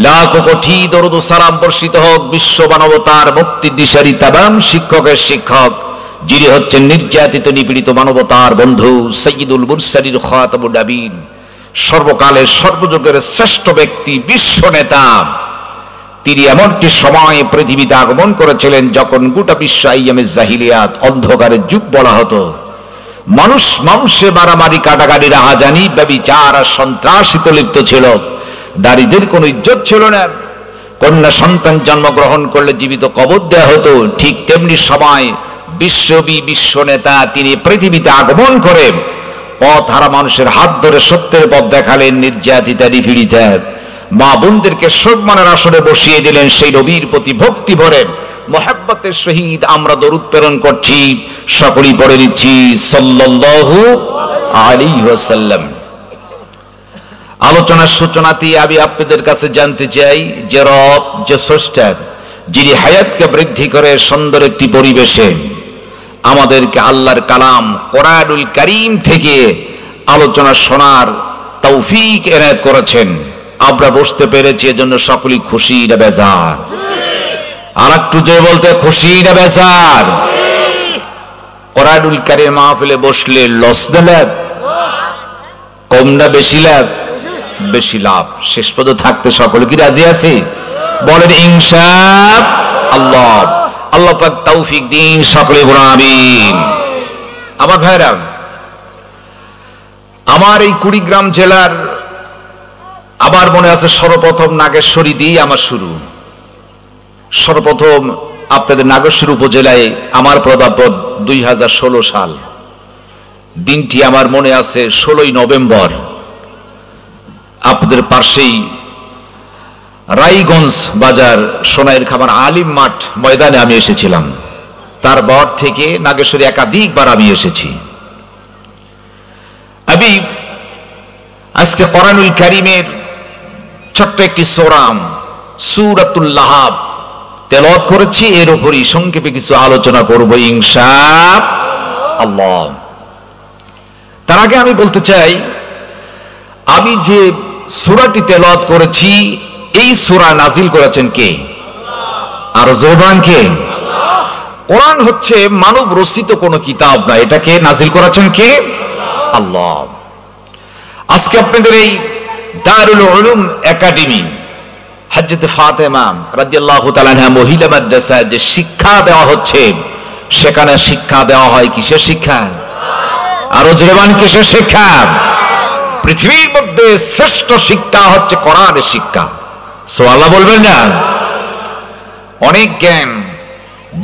লাখো কোটি দরুদ ও সালাম বর্ষিত হোক বিশ্ব মানবতার মুক্তির দিশারি তামাম শিক্ষকের শিক্ষক, যিনি হচ্ছেন নির্যাতিত নিপীড়িত মানবতার বন্ধু, সাইয়্যিদুল মুরসালিন খাতামুন নবীন, সর্বকালের সর্বযুগের শ্রেষ্ঠ ব্যক্তি, বিশ্ব নেতা। তিনি এমন একটি সময়ে পৃথিবীতে আগমন করেছিলেন যখন গোটা বিশ্ব আইয়ামে জাহিলিয়াত, অন্ধকারের যুগ বলা হতো। মানুষ মানুষে মারামারি, কাটাকাটি, রাহাজানি, ব্যভিচার আর সন্ত্রাসিতে লিপ্ত ছিল। নারীদের কোনো ইজ্জত ছিল না। কন্যা সন্তান জন্মগ্রহণ করলে জীবিত কবর দেওয়া হতো। ঠিক তেমনি সময় বিশ্ব নেতা তিনি পৃথিবীতে আগমন করে পথ হারা মানুষের হাত ধরে সত্যের পথ দেখালেন। নির্যাতিতা নিপীড়িতা মা বোনদেরকে সম্মানের আসরে বসিয়ে দিলেন। সেই নবীর প্রতি ভক্তি ভরে মোহাব্বতের সহিত আমরা দরুদ প্রেরণ করছি, সকলেই পড়ে দিচ্ছি সাল্লাল্লাহু আলাইহি ওয়াসাল্লাম। আলোচনার সূচনাতেই আমি আপনাদের কাছে জানতে চাই যে রব, যে স্রষ্টা, যিনি হায়াতকে বৃদ্ধি করে সুন্দর একটি পরিবেশে আমাদেরকে আল্লাহর কালাম কোরআনুল কারীম থেকে আলোচনা শোনার তৌফিক এনায়েত করেছেন, আমরা বসতে পেরেছি, এজন্য সকলেই খুশি না বেজার? আর একটু জোরে বলতে, খুশি না বেজার? কোরআনুল কারীম মাহফিলে বসলে লস না লাভ? কম না বেশি লাভ? বেশি লাভ। শেষ পর্যন্ত থাকতে সকলে কি রাজি আছে? বলেন ইনশাআল্লাহ। আল্লাহ পাক তৌফিক দিন, সকলে বলুন আমিন। আমার ভাইরা, আমার এই কুড়িগ্রাম জেলার আমার মনে আছে সর্বপ্রথম নাগেশ্বরী দিয়ে আমার শুরু। সর্বপ্রথম আপনাদের নাগেশ্বরী উপজেলায় আমার পদার্পণ 2016 সাল। দিনটি আমার মনে আছে 16ই নভেম্বর। আপনাদের পাশেই রায়গঞ্জ বাজার সোনাইয়ের খাবার আলিম মাঠ ময়দানে আমি এসেছিলাম। তারপর থেকে নাগেশ্বরী একাধিকবার আমি এসেছি। আমি আজকে কোরআনুল কারীমের ছোট্ট একটি সূরাতুল লাহাব তেলাওয়াত করেছি, এর উপরই সংক্ষেপে কিছু আলোচনা করব ইনশাআল্লাহ। তার আগে আমি বলতে চাই, আমি যে সূরাটি তেলাওয়াত করেছি এই সূরা নাজিল করেছেন কে? আর জবান কে? কোরআন হচ্ছে মানব রচিত কোনো কিতাব না, এটাকে নাজিল করেছেন কে? আল্লাহ। আজকে আপনাদের এই দারুল উলুম একাডেমি হযরত ফাতেমা রাদিয়াল্লাহু তাআলা আনহা মহিলা মাদ্রাসা যে শিক্ষা দেওয়া হচ্ছে, সেখানে শিক্ষা দেওয়া হয় কিসের শিক্ষা? আরো জোরবান কিসের শিক্ষা? পৃথিবীর মধ্যে শ্রেষ্ঠ শিক্ষা হচ্ছে কোরআনের শিক্ষা। সুবহানাল্লাহ বলবেন না? অনেক জ্ঞান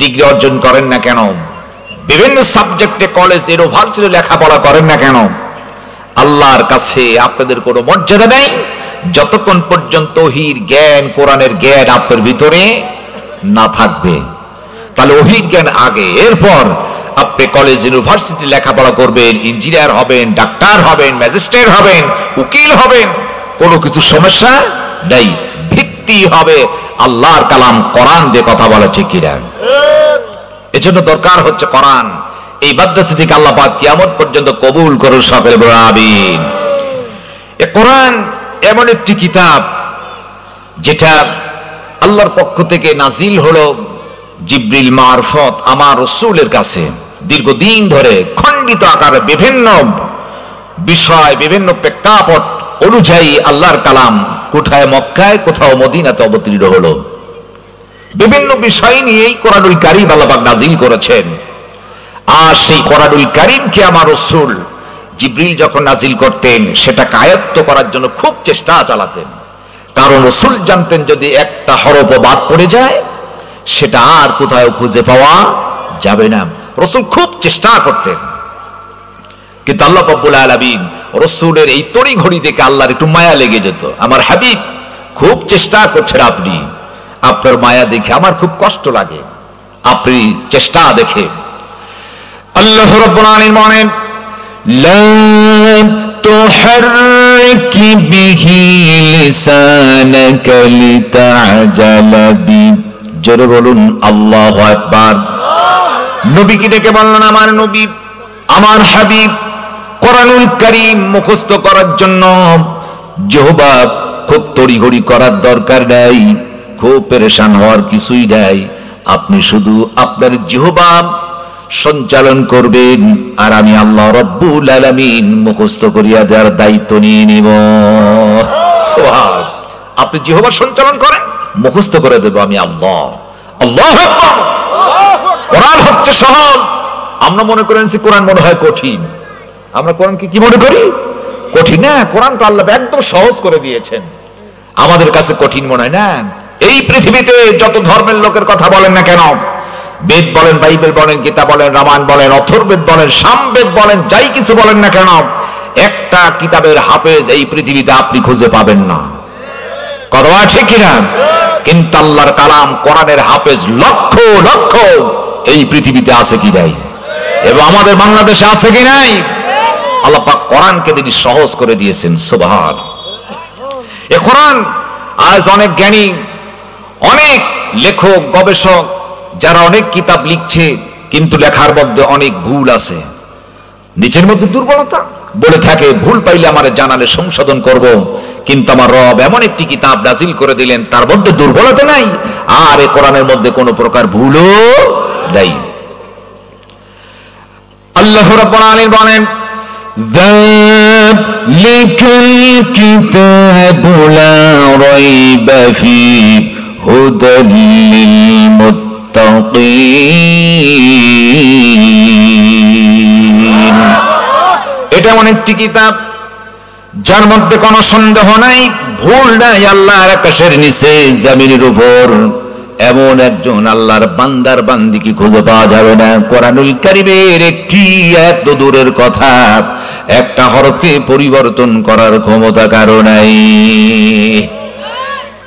ডিগ্রি অর্জন করেন না কেন, বিভিন্ন সাবজেক্টে কলেজ ইউনিভার্সিটি লেখাপড়া করেন না কেন, আল্লাহর কাছে আপনাদের কোনো মর্যাদা নেই যতক্ষণ পর্যন্ত ওহীর জ্ঞান, কোরআনের জ্ঞান আপনার ভিতরে না থাকবে। তাহলে ওহীর জ্ঞান আগে, এরপর আপনি কলেজ ইউনিভার্সিটি লেখাপড়া করবেন, ইঞ্জিনিয়ার হবেন, ডাক্তার হবেন, ম্যাজিস্ট্রেট হবেন, উকিল হবেন, কোনো কিছু সমস্যা নেই। ভিত্তি হবে আল্লাহর কালাম কোরআন দিয়ে কথা বলা, ঠিক কিনা? এজন্য দরকার হচ্ছে কোরআন। এই মাদ্রাসাটিকে আল্লাহ পাক কিয়ামত পর্যন্ত কবুল করুন, সকলে বলুন আমিন। এই কোরআন এমন একটি কিতাব যেটা আল্লাহর পক্ষ থেকে নাজিল হলো জিবরিল মারফত আমার রাসূলের কাছে। দীর্ঘদিন ধরে খণ্ডিত আকারে বিভিন্ন বিষয়, বিভিন্ন প্রেক্ষাপট অনুযায়ী আল্লাহর কালাম কোথায় মক্কায়, কোথাও মদিনাতে অবতীর্ণ হলো। বিভিন্ন বিষয় নিয়েই কোরআনুল কারীম আল্লাহ পাক নাজিল করেছেন। আর সেই কোরআনুল কারীমকে আমার রাসূল জিবরিল যখন নাজিল করতেন, সেটাকে আয়ত্ত করার জন্য খুব চেষ্টা চালাতেন। কারণ রাসূল জানতেন যদি একটা হরফ বাদ পড়ে যায় সেটা আর কোথাও খুঁজে পাওয়া যাবে না। রাসূল খুব চেষ্টা করতেন, কিন্তু আল্লাহ রাব্বুল আলামিন রাসূলের এই তড়িঘড়ি দেখে আল্লাহর একটু মায়া লেগে যেত। আমার হাবিব খুব চেষ্টা করছেন, আপনি, আপনার মায়া দেখে আমার খুব কষ্ট লাগে, আপনি চেষ্টা দেখে। আল্লাহ রাব্বুল আলামিন বলেন, লা তুহাররিক বিহি লিসানাকা লিতা'জালা বি। জোরে বলুন আল্লাহু আকবার। নবীকে ডেকে বললেন, আমার নবী, আমার হাবিব কোরআনুল কারীম মুখস্থ করার জন্য জিহ্বা খুব তড়িঘড়ি করার দরকার নাই, খুব পেরেশান হওয়ার কিছুই নাই। আপনি শুধু আপনার জিহ্বা সঞ্চালন করবেন, আর আমি আল্লাহ রব্বুল আলামিন মুখস্থ করিয়া দেওয়ার দায়িত্ব নিয়ে নিব। সুবহান। আপনি জিহ্বা সঞ্চালন করেন, মুখস্থ করে দেব আমি আল্লাহ। আল্লাহু আকবার। কোরআন হচ্ছে সহজ। আমরা মনে করেন যে কোরআন মনে হয় কঠিন। আমরা কোরআনকে কি মনে করি? কঠিন না। কোরআন তো আল্লাহ একদম সহজ করে দিয়েছেন, আমাদের কাছে কঠিন মনে হয় না। এই পৃথিবীতে যত ধর্মের লোকের কথা বলেন না কেন, বেদ বলেন, বাইবেল বলেন, গীতা বলেন, রামায়ণ বলেন, অথর্ববেদ বলেন, সামবেদ বলেন, যাই কিছু বলেন না কেন, একটা কিতাবের হাফেজ এই পৃথিবীতে আপনি খুঁজে পাবেন না। কথা ঠিক কিনা? কিন্তু আল্লাহর কালাম কোরআনের হাফেজ লক্ষ লক্ষ এই পৃথিবীতে আছে কি নাই, এবং আমাদের বাংলাদেশে আছে কি নাই? আল্লাহ পাক কোরআনকে তিনি সহজ করে দিয়েছেন। সুবহান। এই কোরআন আজ অনেক জ্ঞানী, অনেক লেখক, গবেষক যারা অনেক কিতাব লিখছে, কিন্তু লেখার মধ্যে অনেক ভুল আছে, নিজের মধ্যে দুর্বলতা বলে থাকে। ভুল পাইলে আমারে জানালে সংশোধন করব, কিন্তু আমার রব এমন একটি কিতাব নাজিল করে দিলেন তার মধ্যে দুর্বলতা নাই, আর এই কোরআনের মধ্যে কোনো প্রকার ভুলও নাই। আল্লাহ রাব্বুল আলামিন বলেন, যালিকাল কিতাবু লা রাইবা ফীহি হুদাল লিল মুত্তাকিন। এটা এমন একটি কিতাব যার মধ্যে কোনো সন্দেহ নাই, ভুল নাই। আল্লাহর আকাশের নিচে জমিনের উপর এমন একজন আল্লাহর বান্দার বান্দিকে খুঁজে পাওয়া যাবে না কোরআনুল কারীমের একটি আয়াত তো দূরের কথা, একটা হরফকে পরিবর্তন করার ক্ষমতা কারো নাই।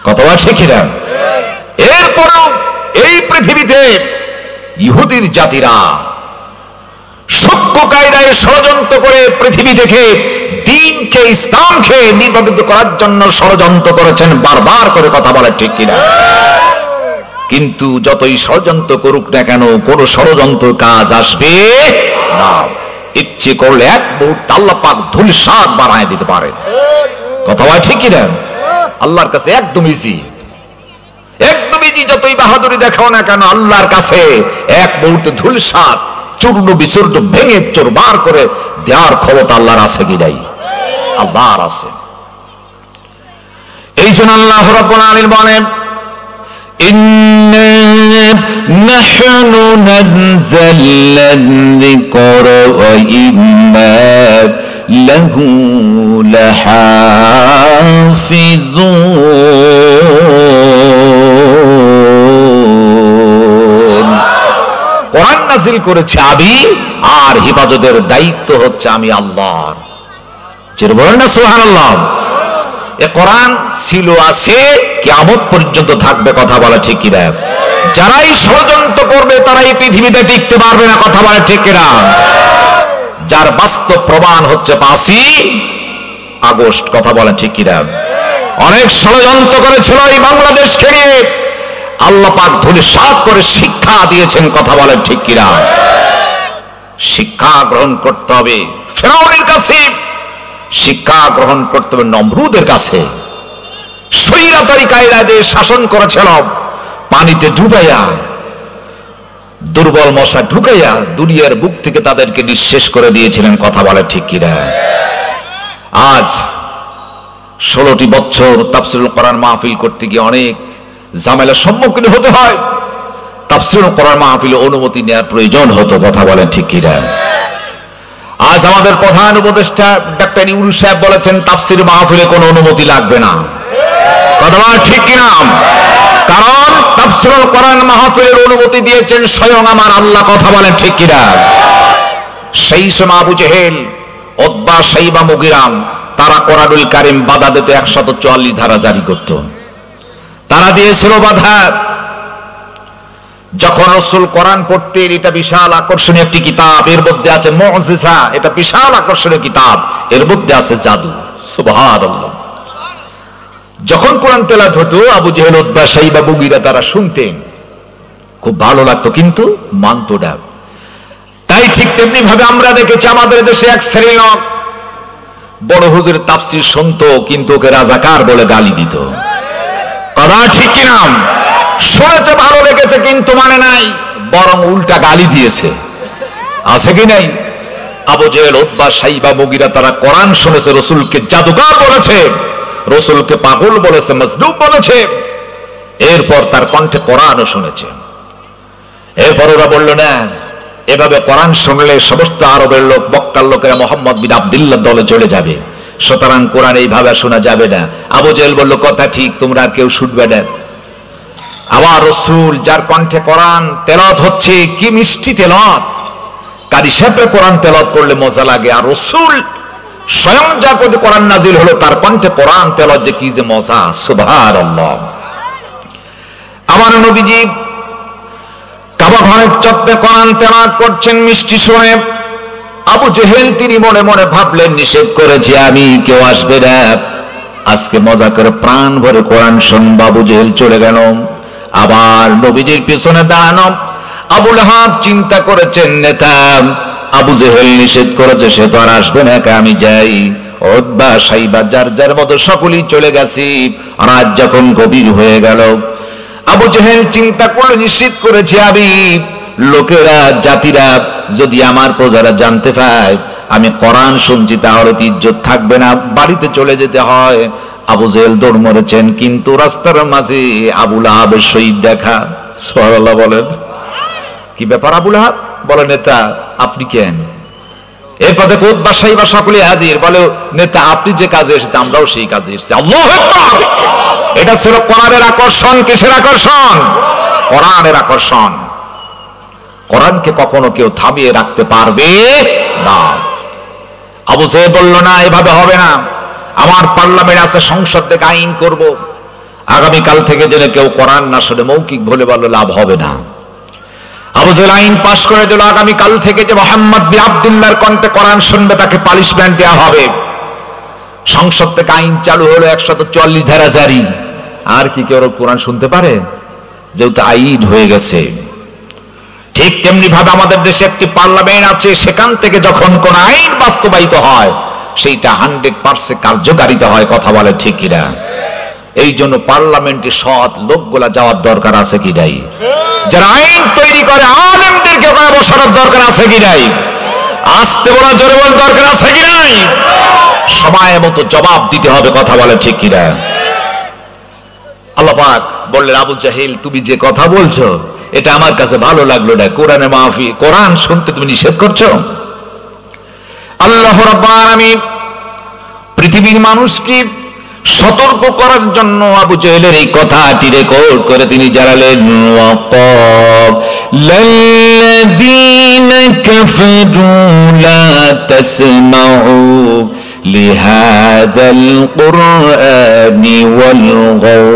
কথা ঠিক না? এরপরও এই পৃথিবীতে ইহুদির জাতিরা সূক্ষ্ম কায়দায় ষড়যন্ত্র করে পৃথিবী থেকে দ্বীনকে, ইসলামকে নির্বাপিত করার জন্য ষড়যন্ত্র করেছেন, বারবার করে কথা বলে ঠিক কিনা? কিন্তু যতই ষড়যন্ত্র করুক না কেন, কোন ষড়যন্ত্র কাজ আসবে না। ইচ্ছে করলে এক মুহূর্তে আল্লাহ পাক ধূলিসাৎ বানায় দিতে পারে। কথা বলে ঠিক কিনা? আল্লাহর কাছে একদম ইজি, একদম ইজি। যতই বাহাদুরি দেখাও না কেন, আল্লাহর কাছে এক মুহূর্তে ধূলিসাৎ চূর্ণ বিচূর্ণ ভেঙে চুরমার করে দেওয়ার ক্ষমতা আল্লাহর আছে কি নাই? আল্লাহর আছে। এই জন্য আল্লাহ রাব্বুল আলামিন বলেন, ইন্না নাহনু নাযালনা যিকরা ওয়া ইন্না লাহু লাহাফিজুন। কোরআন নাযিল করেছে আমি, আর হিফাজতের দায়িত্ব হচ্ছে আমি আল্লাহর। যেটা বলেন না সুবহানাল্লাহ। এ কোরআন ছিল, আছে, কিয়ামত পর্যন্ত থাকবে। কথা বলা ঠিক কিনা? যারাই ষড়যন্ত্র করবে তারাই পৃথিবীতে টিকতে পারবে না। কথা বলা ঠিক কিনা? যার বাস্তব প্রমাণ হচ্ছে 5ই আগস্ট। কথা বলা ঠিক কিনা? অনেক ষড়যন্ত্র করেছিল এই বাংলাদেশকে নিয়ে, আল্লাহ পাক ধূলিসাৎ করে শিক্ষা দিয়েছেন। কথা বলেন ঠিক কিনা? শিক্ষা গ্রহণ করতে হবে ফিরআউনের কাছে, শিক্ষা গ্রহণ করতে হবে নমরুদের কাছে। স্বৈরাচারী কায়দায় শাসন করেছিল, পানিতে ডুবাইয়া, দুর্বল মশা ঢুকাইয়া দুনিয়ার বুক থেকে তাদেরকে নিঃশেষ করে দিয়েছিলেন। কথা বলে ঠিক কিনা? আজ 16টি বছর তাফসীরুল কোরআন মাহফিল করতে গিয়ে অনেক ঝামেলার সম্মুখীন হতে হয়। তাফসীরুল কোরআন মাহফিলে অনুমতি নেওয়ার প্রয়োজন হতো। কথা বলেন ঠিক কিনা? আজ আমাদের প্রধান উপদেষ্টা ডক্টর ইউনূস সাহেব বলেছেন তাফসীর মাহফিলে কোনো অনুমতি লাগবে না। কথা বলেন ঠিক কিনা? কারণ তাফসীরুল কোরআন মাহফিলের অনুমতি দিয়েছেন স্বয়ং আমার আল্লাহ। কথা বলেন ঠিক কিনা? সেই সময় আবু জেহেল, উতবা, শাইবা, মুগীরাম তারা কোরআনুল কারীম বাধা দিতে 144 ধারা জারি করত। তারা দিয়েছিল বাধা। যখন রাসূল কোরআন পড়তেন, এটা বিশাল আকর্ষণীয় একটি কিতাব, এর মধ্যে আছে মুজিজা, এটা বিশাল আকর্ষণীয় কিতাব, এর মধ্যে আছে জাদু। সুবহানাল্লাহ। যখন কোরআন তেলাওয়াত হতো, আবু জেহেল, উতবা, শাইবা, মুগীরা তারা শুনতেন, খুব ভালো লাগতো, কিন্তু মানত না। তাই ঠিক তেমনি ভাবে আমরা দেখেছি আমাদের দেশে এক শ্রেণীর লোক বড় হুজুরের তাফসীর শুনতো, কিন্তু ওকে রাজাকার বলে গালি দিত। কথা ঠিক কিনা? শুনেছে, ভালো লেগেছে, কিন্তু মানে নাই, বরং উল্টা গালি দিয়েছে। আছে কি নাই? আবু জেহেল, উতবা, সাইবা, মুগিরা তারা কোরআন শুনেছে, রসুলকে জাদুকর বলেছে, রসুলকে পাগল বলেছে, মজনুব বলেছে। এরপর তার কণ্ঠে কোরআনও শুনেছে। এরপর ওরা বলল না, এভাবে কোরআন শুনলে সমস্ত আরবের লোক, মক্কার লোকেরা মোহাম্মদ বিন আব্দুল্লাহ দলে চলে যাবে, সুতরাং কোরআন এইভাবে শোনা যাবে না। আবু জেহেল বলল, কথা ঠিক, তোমরা আর কেউ শুনবে না। আবার রসুল, যার কণ্ঠে কোরআন তেলাওয়াত হচ্ছে, কি মিষ্টি তেলাওয়াত, কারি সাহেব কোরআন তেলাওয়াত করলে মজা লাগে, আর রসুল স্বয়ং যার প্রতি কোরআন নাজিল হলো তার কণ্ঠে কোরআন তেলাওয়াত যে কি যে মজা, সুবহানাল্লাহ। আমার নবীজি কাবা ঘরের চত্বরে কোরআন তেলাওয়াত করছেন, মিষ্টি শুনে আবু জেহেল তিনি মনে মনে ভাবলেন, নিষেধ করেছি আমি, কেউ আসবে না, আজকে মজা করে প্রাণ ভরে কোরআন শুনব। আবু জেহেল চলে গেল। আবার নবীজির পিছনে দাঁড়ানো আবু লাহাব চিন্তা করেছেন, নেতা আবু জেহেল নিষেধ করেছে, সে তো আর আসবে না, আমি যাই। উতবা, সাইবা যার যার মতো সকলেই চলে গেছি। রাত যখন গভীর হয়ে গেল, আবু জেহেল চিন্তা করলে, নিষেধ করেছি আমি, লোকেরা, জাতিরা যদি আমার প্রজারা জানতে পায় আমি কোরআন শুনছি, তাহলে ইজ্জত থাকবে না, বাড়িতে চলে যেতে হয়। আবু জেহেল দৌড় মরেছেন, কিন্তু রাস্তার মাঝে আবু লাহাবের শহীদ দেখা। সুবহানাল্লাহ বলেন। কি ব্যাপার আবু লাহাব? বলে, নেতা আপনি কেন? এরপর দেখো উতবা, সাইবা সকলে হাজির। বলে, নেতা আপনি যে কাজে এসেছে আমরাও সেই কাজে এসেছি। আল্লাহু আকবার। এটা ছিল কোরআনের আকর্ষণ। কিসের আকর্ষণ? কোরআনের আকর্ষণ। কোরআনকে কখনো কেউ থামিয়ে রাখতে পারবে না। আবু জেহেল বলল, না এভাবে হবে না, আমার পার্লামেন্ট আছে, সংসদ থেকে আইন করব, আগামীকাল থেকে যেন কেউ কোরআন না শুনে মৌখিক বলে বললে লাভ হবে না। আবু জেহেল আইন পাশ করে দিল, আগামীকাল থেকে যে মোহাম্মদ বিন আব্দুল্লাহর কণ্ঠে কোরআন শুনবে তাকে পানিশমেন্ট দেওয়া হবে। সংসদ থেকে আইন চালু হলো, 144 ধারা জারি। আর কি কেউ কোরআন শুনতে পারে? যেহেতু আইন হয়ে গেছে। ঠিক তেমনি ভাবে আমাদের দেশে একটি পার্লামেন্ট আছে, সেখান থেকে যখন কোন আইন বাস্তবায়িত হয় সেইটা 100% কার্যকারিতা হয়। কথা বলে ঠিক কিনা? এই জন্য পার্লামেন্টে সৎ লোকগুলা যাওয়ার দরকার আছে কি নাই? যারা আইন তৈরি করে আলেমদেরকে বসানোর দরকার আছে কি নাই? আসতে বলা, জোরে বল, দরকার আছে কি নাই? সময় মতো জবাব দিতে হবে। কথা বলে ঠিক কিনা? আল্লাহ পাক বললেন, আবু জাহেল তুমি যে কথা বলছো এটা আমার কাছে ভালো লাগলো না, কোরআনে মাহফিল, কোরআন শুনতে তুমি নিষেধ করছো। আল্লাহ রাব্বুল আলামিন পৃথিবীর মানুষকে সতর্ক করার জন্য আবু জেহেলের এই কথাটি রেকর্ড করে তিনি জানালেন, লাল্লাযীনা কাফারু লা তাসমাউ লিহাযাল কুরআনি ওয়ালগাউ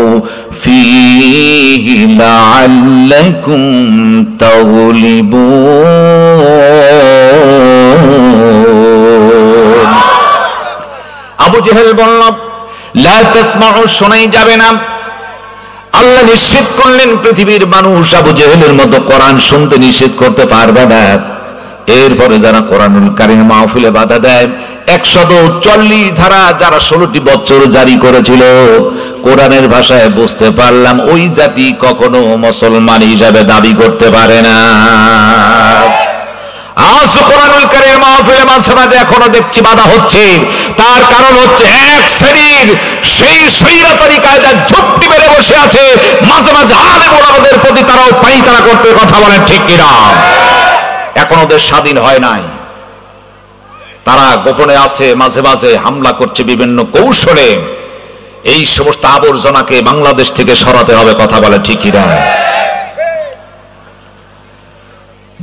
ফীহি লাআল্লাকুম তাগলিবুন। আবু জেহেল বলল, লা তাসমাউ, শোনাই যাবে না। আল্লাহ নিষেধ করলেন, পৃথিবীর মানুষ আবু জেহেলের মতো কোরআন শুনতে নিষেধ করতে পারবে না। এরপরে যারা কোরআনুল কারীম মাহফিলে বাধা দেয়, 144 ধারা যারা 16টি বছর জারি করেছিল, কোরআনের ভাষায় বুঝতে পারলাম ওই জাতি কখনো মুসলমান হিসাবে দাবি করতে পারে না। আজ কোরআনুল কারীম মাহফিলে মাঝে মাঝে এখনো দেখছি বাধা হচ্ছে। তার কারণ হচ্ছে এক শ্রেণীর সেই স্বৈরাচারী কায়দার ঝুঁকটি মেরে বসে আছে, মাঝে মাঝে আলেম ওলামাদের প্রতি তারাও পাইতারা করতে। কথা বলেন ঠিক কিনা? এখন ওদের স্বাধীন হয় নাই, তারা গোপনে আছে, মাঝে মাঝে হামলা করছে বিভিন্ন কৌশলে। এই সমস্ত আবর্জনাকে বাংলাদেশ থেকে সরাতে হবে। কথা বলে ঠিক কিনা?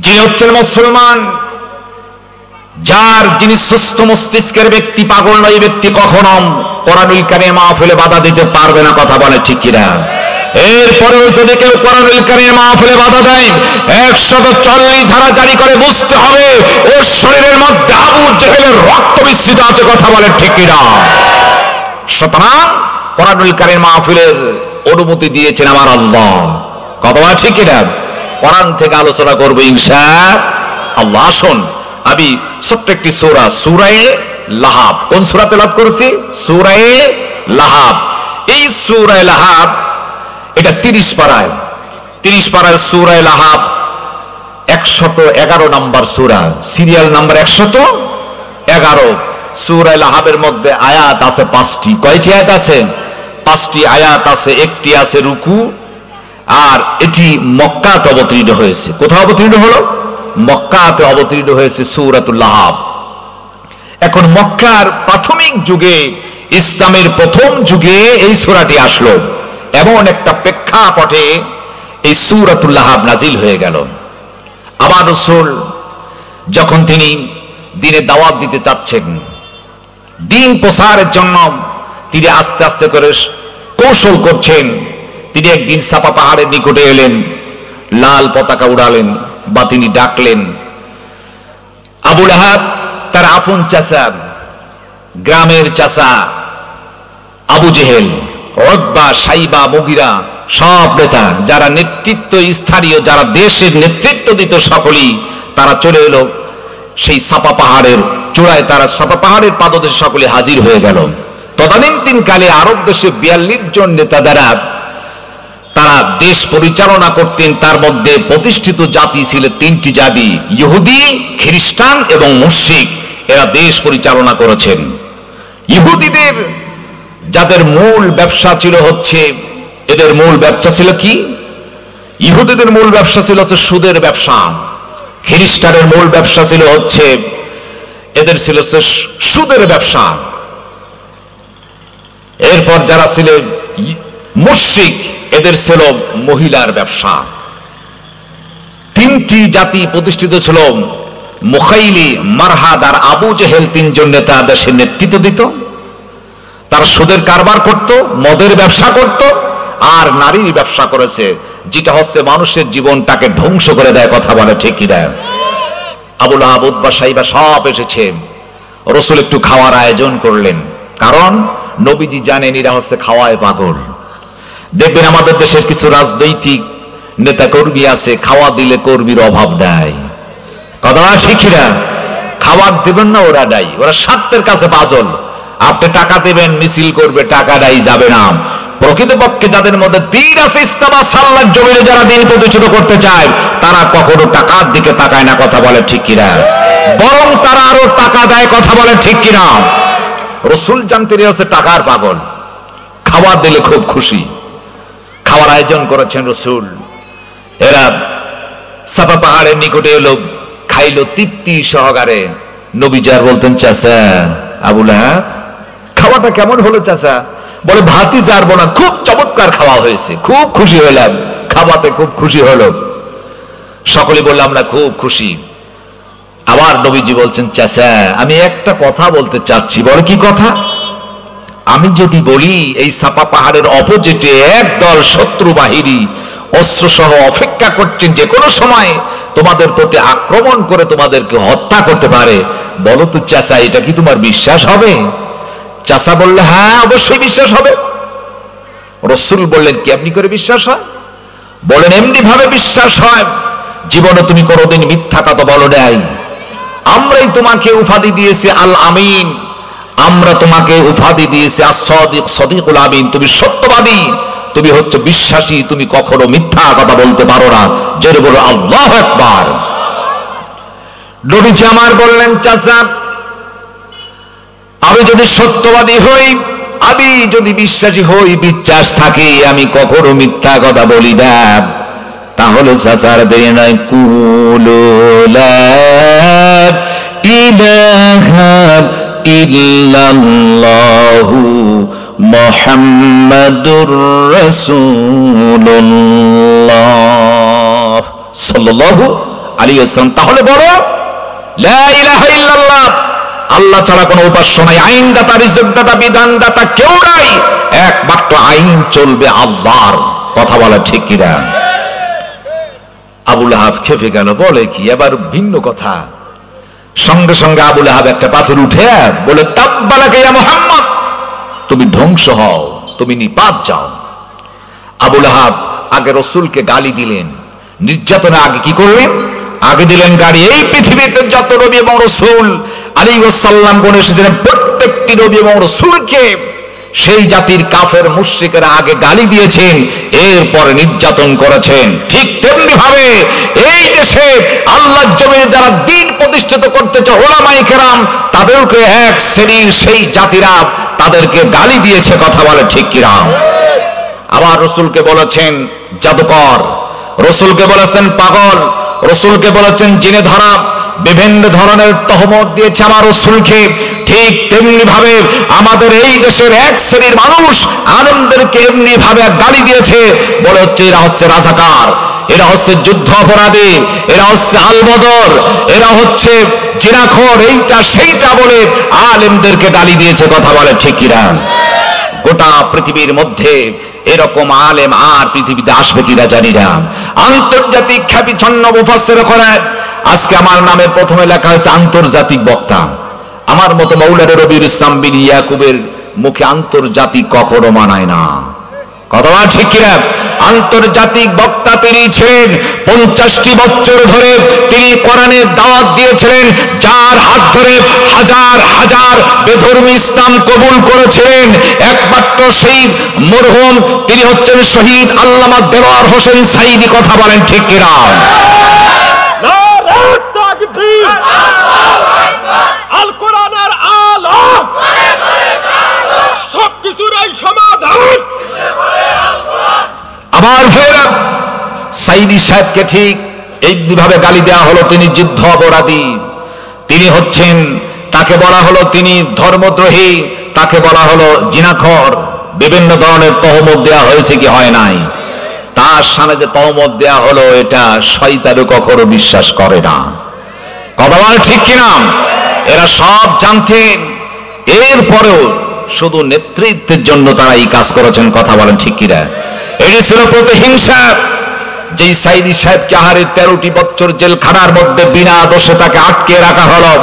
যিনি হচ্ছেন মুসলমান, যিনি সুস্থ মস্তিষ্কের ব্যক্তি, পাগল নয়, ব্যক্তি কখনো কোরআনুল কারীম মাহফিলে বাধা দিতে পারবে না। কথা বলে ঠিক কিনা? এরপরেও যদি কেউ কোরআনুল কারীম মাহফিলে বাধা দেয়, 144 ধারা জারি করে বুঝতে হবে ওর শরীরের মধ্যে আবু জেহেলের রক্ত মিশ্রিত আছে। কথা বলে ঠিক কিনা? সুতরাং কোরআনুল কারীম মাহফিলের অনুমতি দিয়েছেন আমার আল্লাহ। কথা বলে ঠিক কিনা? কোরআন থেকে আলোচনা করবো ইনশাআল্লাহ। আসুন আমি ছোট্ট একটি সূরা, সূরায়ে লাহাব। কোন সূরা তেলাওয়াত করেছি? সূরা লাহাব। এই সূরা লাহাব এটা 30 পারায়, 30 পারায় সূরা লাহাব 111 নম্বর সূরা, সিরিয়াল নাম্বার 111। সূরা লাহাবের মধ্যে আয়াত আছে 5টি। কয়টি আয়াত আছে? 5টি আয়াত আছে। একটি আছে রুকু, আর এটি মক্কাতে অবতীর্ণ হয়েছে। কোথাও অবতীর্ণ হলো? মক্কাতে অবতীর্ণ হয়েছে সূরাতুল লাহাব। এখন মক্কার প্রাথমিক যুগে, ইসলামের প্রথম যুগে এই সূরাটি আসলো, এমন একটা প্রেক্ষাপটে এই সূরাতুল লাহাব নাজিল হয়ে গেল। আবার রাসূল যখন তিনি দ্বীনে দাওয়াত দিতে চাচ্ছেন, দ্বীন প্রসারের জন্য তিনি আস্তে আস্তে করে কৌশল করছেন, তিনি একদিন সাফা পাহাড়ের নিকটে এলেন, লাল পতাকা উড়ালেন বা তিনি ডাকলেন। আবু লাহাব তার আপন চাচা, গ্রামের চাচা আবু জেহেল, উতবা, সাইবা, মুগিরা, সব নেতা যারা নেতৃত্ব স্থানীয়, যারা দেশের নেতৃত্ব দিত, সকলেই তারা চলে এলো সেই সাফা পাহাড়ের চূড়ায়। তারা সাফা পাহাড়ের পাদদেশে সকলে হাজির হয়ে গেল। তদানীন্তন কালে আরব দেশে 42 জন নেতা দ্বারা তারা দেশ পরিচালনা করতেন। তার মধ্যে প্রতিষ্ঠিত জাতি ছিল 3টি জাতি, ইহুদি, খ্রিস্টান এবং মুশরিক। এরা দেশ পরিচালনা করেছেন। ইহুদিদের যাদের মূল ব্যবসা ছিল হচ্ছে, এদের মূল ব্যবসা ছিল কি? ইহুদিদের মূল ব্যবসা ছিল হচ্ছে সুদের ব্যবসা। খ্রিস্টানের মূল ব্যবসা ছিল হচ্ছে, এদের ছিল সুদের ব্যবসা। এরপর যারা ছিল মুশরিক, এদের ছিল মহিলার ব্যবসা। 3টি জাতি প্রতিষ্ঠিত ছিল। মুখাইলি, মারহাদ আর আবু জেহেল 3 জন নেতা দেশের নেতৃত্ব দিত। তারা সুদের কারবার করত, মদের ব্যবসা করত, আর নারীর ব্যবসা করেছে, যেটা হচ্ছে মানুষের জীবনটাকে ধ্বংস করে দেয়। কথা বলে ঠিক কি না? আবু লাহাব, উতবা, সাইবা সব এসেছে। রাসূল একটু খাওয়ার আয়োজন করলেন, কারণ নবীজি জানেন এরা হচ্ছে খাওয়ায় পাগল। দেখবেন আমাদের দেশের কিছু রাজনৈতিক নেতা কর্মী আছে, খাওয়া দিলে কর্মীর অভাব নাই। কথা ঠিক না? খাবার দেবেন না, ওরা নাই, ওরা স্বার্থের কাছে বাজল। আপনি টাকা দেবেন, মিছিল করবে, টাকা নাই, যাবে না। প্রকৃতপক্ষে যাদের মধ্যে দিন আছে, ইসলাম সাল্লাল্লাহর জমিনে যারা দিন প্রতিষ্ঠিত করতে চায়, তারা কখনো টাকার দিকে তাকায় না। কথা বলে ঠিক কিনা? বরং তারা আরো টাকা দেয়। কথা বলে ঠিক কিনা? রাসূল জানতেন এরা হচ্ছে টাকার পাগল, খাবার দিলে খুব খুশি। খাওয়ার আয়োজন করেছেন রাসূল। এরা সাফা পাহাড়ের নিকটে এলো, খাইলো তৃপ্তি সহকারে। নবীজি আর বলতেন, চাচা আবু লাহাব, খাওয়াটা কেমন হলো চাচা? বলে, ভাতই চারবো না, খুব চমৎকার খাওয়া হয়েছে, খুব খুশি হলাম, খাওয়াতে খুব খুশি হলো। সকলে বললাম না, খুব খুশি। আবার নবীজি বলছেন, চাচা আমি একটা কথা বলতে চাচ্ছি। বলে, কি কথা? আমি যদি বলি এই সাফা পাহাড়ের অপোজিটে একদল শত্রু বাহিনী অস্ত্র সহ অপেক্ষা করছেন, যে কোনো সময় তোমাদের প্রতি আক্রমণ করে তোমাদেরকে হত্যা করতে পারে, বলো তো চাচা, এটা কি তোমার বিশ্বাস হবে? চাচা বললে, হ্যাঁ অবশ্যই বিশ্বাস হবে। রাসূল বললেন, কেমনি করে বিশ্বাস হয়? বলেন, এমনি ভাবে বিশ্বাস হয়, জীবনে তুমি কোনোদিন মিথ্যা কথা বলো নাই। আমরাই তোমাকে উপাধি দিয়েছি আল আমিন, আমরা তোমাকে উপাধি দিয়েছি as-সাদিক, সাদিকুল আমিন। তুমি সত্যবাদী, তুমি হচ্ছে বিশ্বাসী, তুমি কখনো মিথ্যা কথা বলতে পারো না। জোরে বলো আল্লাহু আকবার। নবীজি আমার বললেন, চাচা আমি যদি সত্যবাদী হই, আমি যদি বিশ্বাসী হই, বিশ্বাস থাকে, আমি কখনো মিথ্যা কথা বলি না, তাহলে চাচার দেরি নয়, কুলু লা ইলাহা ইল্লাল্লাহু মুহাম্মাদুর রাসূলুল্লাহ সাল্লাল্লাহু আলাইহি ওয়াসাল্লাম। তাহলে বলো, লা ইলাহা ইল্লাল্লাহ, আল্লাহ ছাড়া কোনো উপাস্য নাই, আইনদাতা, রিজকদাতা, বিধানদাতা কেউ নাই, একমাত্র আইন চলবে আল্লাহর। কথা বলা ঠিক কিনা? আবু লাহাব খেপে গেল, বলে কি এবার ভিন্ন কথা। সঙ্গে সঙ্গে আবু লাহাব একটা পাথর উঠে বলে, তাব্বালাকা ইয়া মুহাম্মদ, তুমি ধ্বংস হও, তুমি নিপাত যাও। আবু লাহাব আগে রাসূলকে গালি দিলেন, নির্যাতনে আগে কি করলেন? আগে দিলেন গালি। এই পৃথিবীতে যত নবী এবং রাসূল আলাইহি ওয়াসাল্লাম বলে এসেছিলেন প্রত্যেকটি নবী এবং রাসূলকে সেই জাতির কাফের মুশরিকেরা আগে গালি দিয়েছেন, এরপর নির্যাতন করেছেন। ঠিক তেমনি ভাবে এই দেশে আল্লাহর জমিনে যারা দ্বীন প্রতিষ্ঠিত করতেছে উলামায়ে কেরাম, তাদেরকে এক শ্রেণীর সেই জাতিরা তাদেরকে গালি দিয়েছে। কথা বলে ঠিক কিনা? আবার রাসূলকে বলেছেন জাদুকর, রাসূলকে বলেছেন পাগল, রাসূলকে বলেছেন জিনে ধরা, বিভিন্ন ধরনের তহমত দিয়েছে আমার রাসূলকে। ঠিক তেমনি ভাবে আমাদের এই দেশের এক শ্রেণীর মানুষ আলেমদেরকে এমনি ভাবে গালি দিয়েছে, বলে হচ্ছে এরা হচ্ছে রাজাকার, এরা হচ্ছে যুদ্ধ অপরাধী, এরা হচ্ছে আলবদর, এরা হচ্ছে জিনাখোর, এইটা সেইটা বলে আলেমদেরকে গালি দিয়েছে। কথা বলে ঠিক কিনা? গোটা পৃথিবীর মধ্যে এরকম আলেম আর পৃথিবীতে আসবে কিনা জানি না। আন্তর্জাতিক খ্যাতিছন্ন মুফাসসির করেন, আজকে আমার নামে প্রথমে লেখা হয়েছে আন্তর্জাতিক বক্তা। আমার মতো মাওলানা রবিউল ইসলাম বিন ইয়াকুবের মুখে আন্তর্জাতিক কখনো মানায় না। কথা বলা ঠিক কিনা? আন্তর্জাতিক বক্তা তিনি ছিলেন। 50টি বছর ধরে তিনি কোরআনের দাওয়াত দিয়েছিলেন, যার হাত ধরে হাজার হাজার বেধর্মী ইসলাম কবুল করেছিলেন একমাত্র সেই মরহুম তিনি হচ্ছেন শহীদ আল্লামা দেলোয়ার হোসেন সাঈদী। কথা বলেন ঠিক কিনা? আল কোরআনের আলো সবকিছুর এই সমাধান। আবার ভাইরা সাঈদী সাহেবকে ঠিক এইভাবে গালি দেওয়া হলো, তিনি যুদ্ধ অপরাধী, তিনি হচ্ছেন, তাকে বলা হলো তিনি ধর্মদ্রোহী, তাকে বলা হলো জিনাখোর, বিভিন্ন ধরনের তহমত দেওয়া হয়েছে কি হয় নাই? তার সামনে যে তহমত দেওয়া হলো এটা শয়তানও কখনো বিশ্বাস করে না। কথা বলে ঠিক কিনা? এরা সব জানতেন, এরপরেও শুধু নেতৃত্বের জন্য তারা এই কাজ করেছেন। কথা বলেন ঠিক কিনা? এটি ছিল প্রতিহিংসা। যেই সাঈদী সাহেবকে আহারে 13টি বছর জেলখানার মধ্যে বিনা দোষে তাকে আটকে রাখা হলো,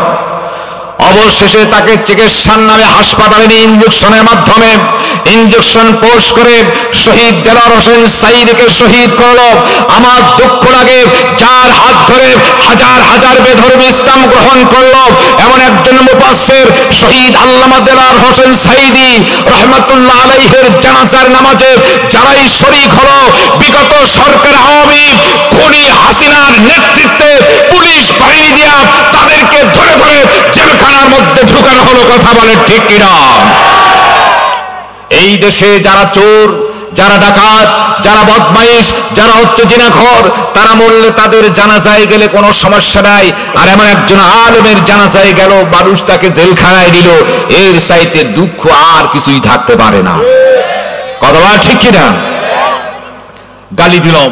অবশেষে তাকে চিকিৎসার নামে হাসপাতালে নিয়ে ইনজেকশনের মাধ্যমে ইনজেকশন পোষ করে শহীদ দেলোয়ার হোসেন সাঈদীকে শহীদ করলো। আমার দুঃখ লাগে, যার হাত ধরে হাজার হাজার বেধর্মী ইসলাম গ্রহণ করলো এমন একজন মুফাসসির শহীদ আল্লামা দেলোয়ার হোসেন সাঈদী রাহমাতুল্লাহ আলাইহির জানাজার নামাজে যারাই শরীক হলো, বিগত সরকার আওয়ামী খুনি হাসিনার নেতৃত্বে পুলিশ বাহিনী দিয়া তাদেরকে ধরে ধরে জেলখানার মধ্যে ঢুকানো হলো। কথা বলে ঠিক কিনা? এই দেশে যারা চোর, যারা ডাকাত, যারা বদমাইশ, যারা হচ্ছে জিনাখোর, তারা মরলে তাদের জানাজায় গেলে কোনো সমস্যা নাই, আর এমন একজন আলেমের জানাজায় গেল, মানুষ তাকে জেলখানায় দিল, এর চাইতে দুঃখ আর কিছুই থাকতে পারে না। কথা বলা ঠিক কিনা? গালি দিলাম,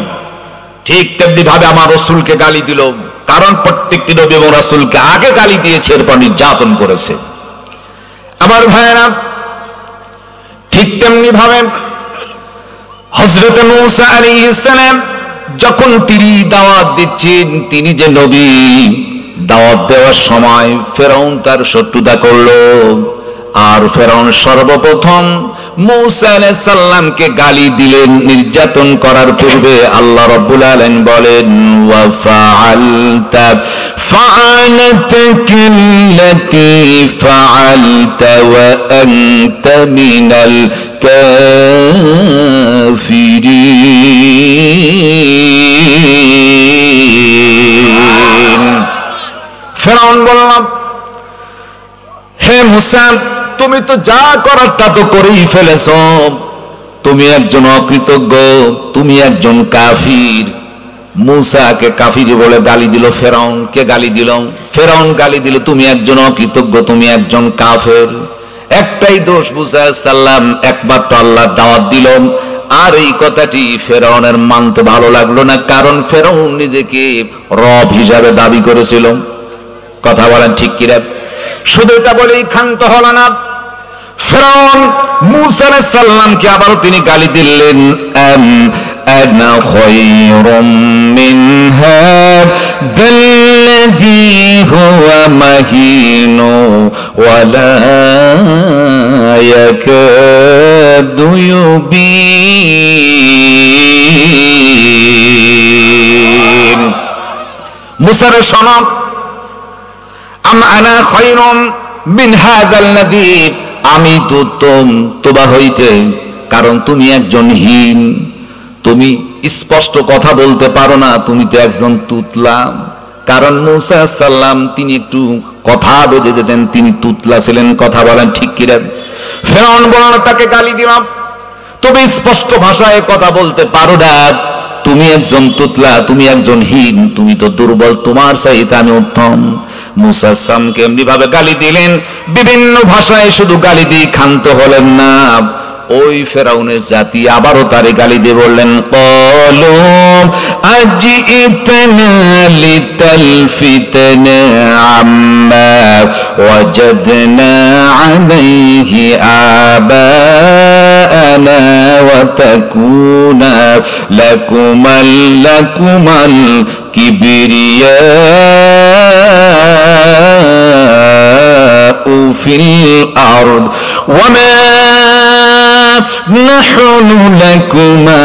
ঠিক তেমনি ভাবে আমার রাসূলকে গালি দিল, কারণ প্রত্যেকটি নবী এবং রাসূলকে আগে গালি দিয়েছে, এরপর নির্যাতন করেছে। আমার ভাইয়েরা, ঠিক তেমনি ভাবে হযরত মূসা আলাইহিস সালাম যখন তিনি দাওয়াত দিচ্ছেন, তিনি যে নবী, দাওয়াত দেওয়ার সময় ফেরাউন তার শত্রুতা করলো, আর ফেরাউন সর্বপ্রথম মূসা আলাইহিস সালামকে গালি দিলেন নির্যাতন করার পূর্বে। আল্লাহ রাব্বুল আলামিন বলেন, ওয়া ফাআলতা ফাআলাতাকাল্লাতী ফাআলতা ওয়া আনতা মিনাল কাফিরিন। ফেরাউন বলল, হে মূসা, তুমি তো যা করার তা তো করেই ফেলেছ, তুমি একজন অকৃতজ্ঞ, তুমি একজন কাফির। মূসাকে কাফির বলে গালি দিল ফেরাউন। কে গালি দিল? ফেরাউন গালি দিল, তুমি একজন অকৃতজ্ঞ, তুমি একজন কাফের। একটাই দোষ, মূসা আলাইহিস সালাম একমাত্র আল্লাহর দাওয়াত দিল, আর এই কথাটি ফেরাউনের মানতে ভালো লাগলো না, কারণ ফেরাউন নিজেকে রব হিসাবে দাবি করেছিল। কথা বলেন ঠিক কিনা? শুধু এটা বলেই ক্ষান্ত হল না, ফেরাউন মূসা আলাইহিস সালামকে আবারও তিনি গালি দিলেন, আনা খায়রুম মিন হাযাল্লাযী হুয়া মাহিন ওয়া লা ইয়াকাদু ইউবিন। মূসা রে শোনো, আম আনা খায়রুম মিন হাযাল্লাযী, আমি তো উত্তম তোবা হইতে, কারণ তুমি একজন হীন, তুমি স্পষ্ট কথা বলতে পারো না, তুমি তো একজন তুতলা। কারণ মূসা সাল্লাম তিনি একটু কথা বেঁধে যেতেন, তিনি তুতলা ছিলেন, কথা বলেন ঠিক কিনা? ফেরাউন বলল তাকে গালি দিলাম, তুমি স্পষ্ট ভাষায় কথা বলতে পারো না, তুমি একজন তুতলা, তুমি একজন হীন, তুমি তো দুর্বল, তোমার চাইতে আমি উত্তম। মূসা সামকে এমনি ভাবে গালি দিলেন, বিভিন্ন ভাষায় শুধু গালি দিয়ে ক্ষান্ত হলেন না। ওই ফেরাউনের জাতি আবারও তারে গালি দিয়ে বললেন, ক্বালু আজিতনা লিতালফিতনা আম্মা ওয়াজাদনা আলাইহি আবাআনা ওয়া তাকুনা লাকুমাল কিবরিয়া ফিল আরদ ওয়া মা নাহনু লাকুমা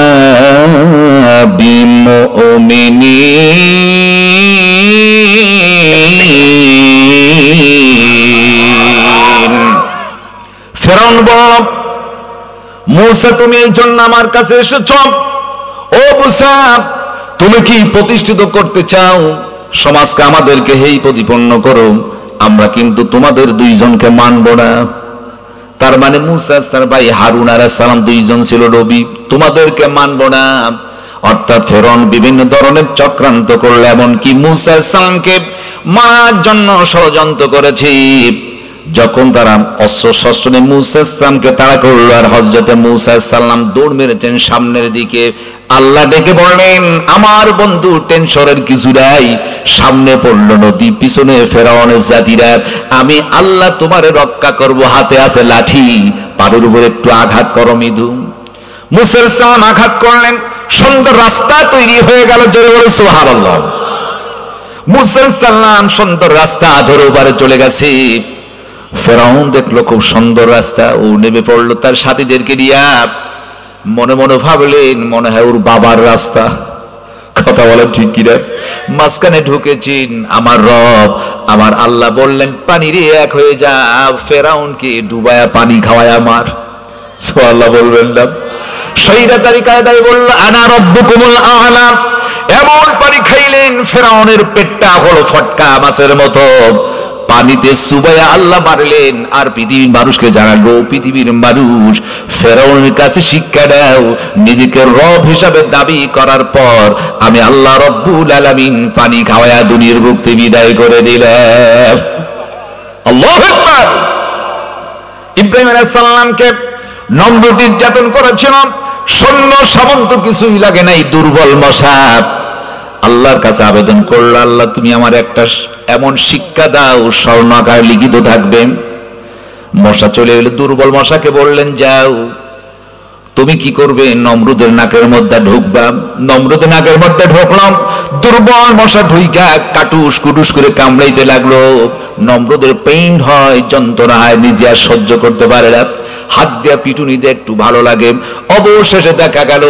বিমুমিনিন। ফেরাউন বলল, মূসা তুমি এই জন্য আমার কাছে এসেছ? ও মূসা, তুমি কি প্রতিষ্ঠিত করতে চাও সমাজকে, আমাদেরকে হেই প্রতিপন্ন করো, আমরা কিন্তু তোমাদের দুইজনকে মানব না। তার মানে মূসা তার ভাই হারুন আলাইহিস সালাম দুইজন ছিল নবী, তোমাদেরকে মানব না। অর্থাৎ ফেরাউন বিভিন্ন ধরনের চক্রান্ত করলে, এমনকি মূসা সালামকে মারার জন্য ষড়যন্ত্র করেছে। যখন তারা অস্ত্র শস্ত্র নিয়ে মূসা সালামকে তাড়া করলো, আর হযরতে মূসা সালাম দৌড় মেরেছেন সামনের দিকে, আল্লাহ ডেকে বললেন, আমার বন্ধু টেনশনের কিছু নাই, সামনে পড়লো নদী, পিছনে ফেরাউনের জাতিরা, আমি আল্লাহ তোমারে রক্ষা করব, হাতে আছে লাঠি, পাড়ের উপরে একটু আঘাত করো মৃদু। মূসা সালাম আঘাত করলেন, সুন্দর রাস্তা তৈরি হয়ে গেল, জোরে বলে সুবহানাল্লাহ। মূসা সালাম সুন্দর রাস্তা ধরে ওপারে চলে গেছে। ফেরাউন দেখলো খুব সুন্দর রাস্তা, ও নেমে পড়লো তার সাথীদেরকে নিয়ে, মনে মনে ভাবলেন মনে হয় ওর বাবার রাস্তা, কথা বলেন ঠিক কিনা? মাঝখানে ঢুকেছেন আমার রব, আমার আল্লাহ বললেন পানিরে এক হয়ে যা, ফেরাউনকে ডুবায়া পানি খাওয়ায় আমার। সুবহানাল্লাহ বলবেন না? শৈরাচারী কায়দায় বলল আনা রব্বুকুমুল আ'লা, এমন পানি খাইলেন ফেরাউনের পেটটা হলো ফটকা মাছের মতো, পানিতে চুবাইয়া আল্লাহ মারলেন। আর পৃথিবীর মানুষকে জানালো, পৃথিবীর মানুষ ফেরাউনের কাছে শিক্ষা দাও, নিজেকে রব হিসাবে দাবি করার পর আমি আল্লাহ রব্বুল আলামিন পানি খাওয়ায়া দুনিয়ার মুক্তি বিদায় করে দিলাম। আল্লাহু আকবার। ইব্রাহিম আলাইহিস সালামকে নমরুদ নির্যাতন করেছিল, সৈন্য সামন্ত কিছুই লাগে নাই, দুর্বল মশা। আল্লাহর কাছে আবেদন করল, আল্লাহ তুমি আমার একটা এমন শিক্ষা দাও স্বর্ণাকার লিখিত থাকবে। মশা চলে এলো, দুর্বল মশাকে বললেন যাও, তুমি কি করবে, নমরুদের নাকের মধ্যে ঢুকবা। নমরুদের নাকের মধ্যে ঢুকলাম, দুর্বল মশা ঢুইকা কাটুস কুটুস করে কামড়াইতে লাগলো। নমরুদের পেইন হয়, যন্ত্রণা হয়, নিজে আর সহ্য করতে পারে না, হাত দিয়া পিটুনি দিয়ে একটু ভালো লাগে। অবশেষে দেখা গেল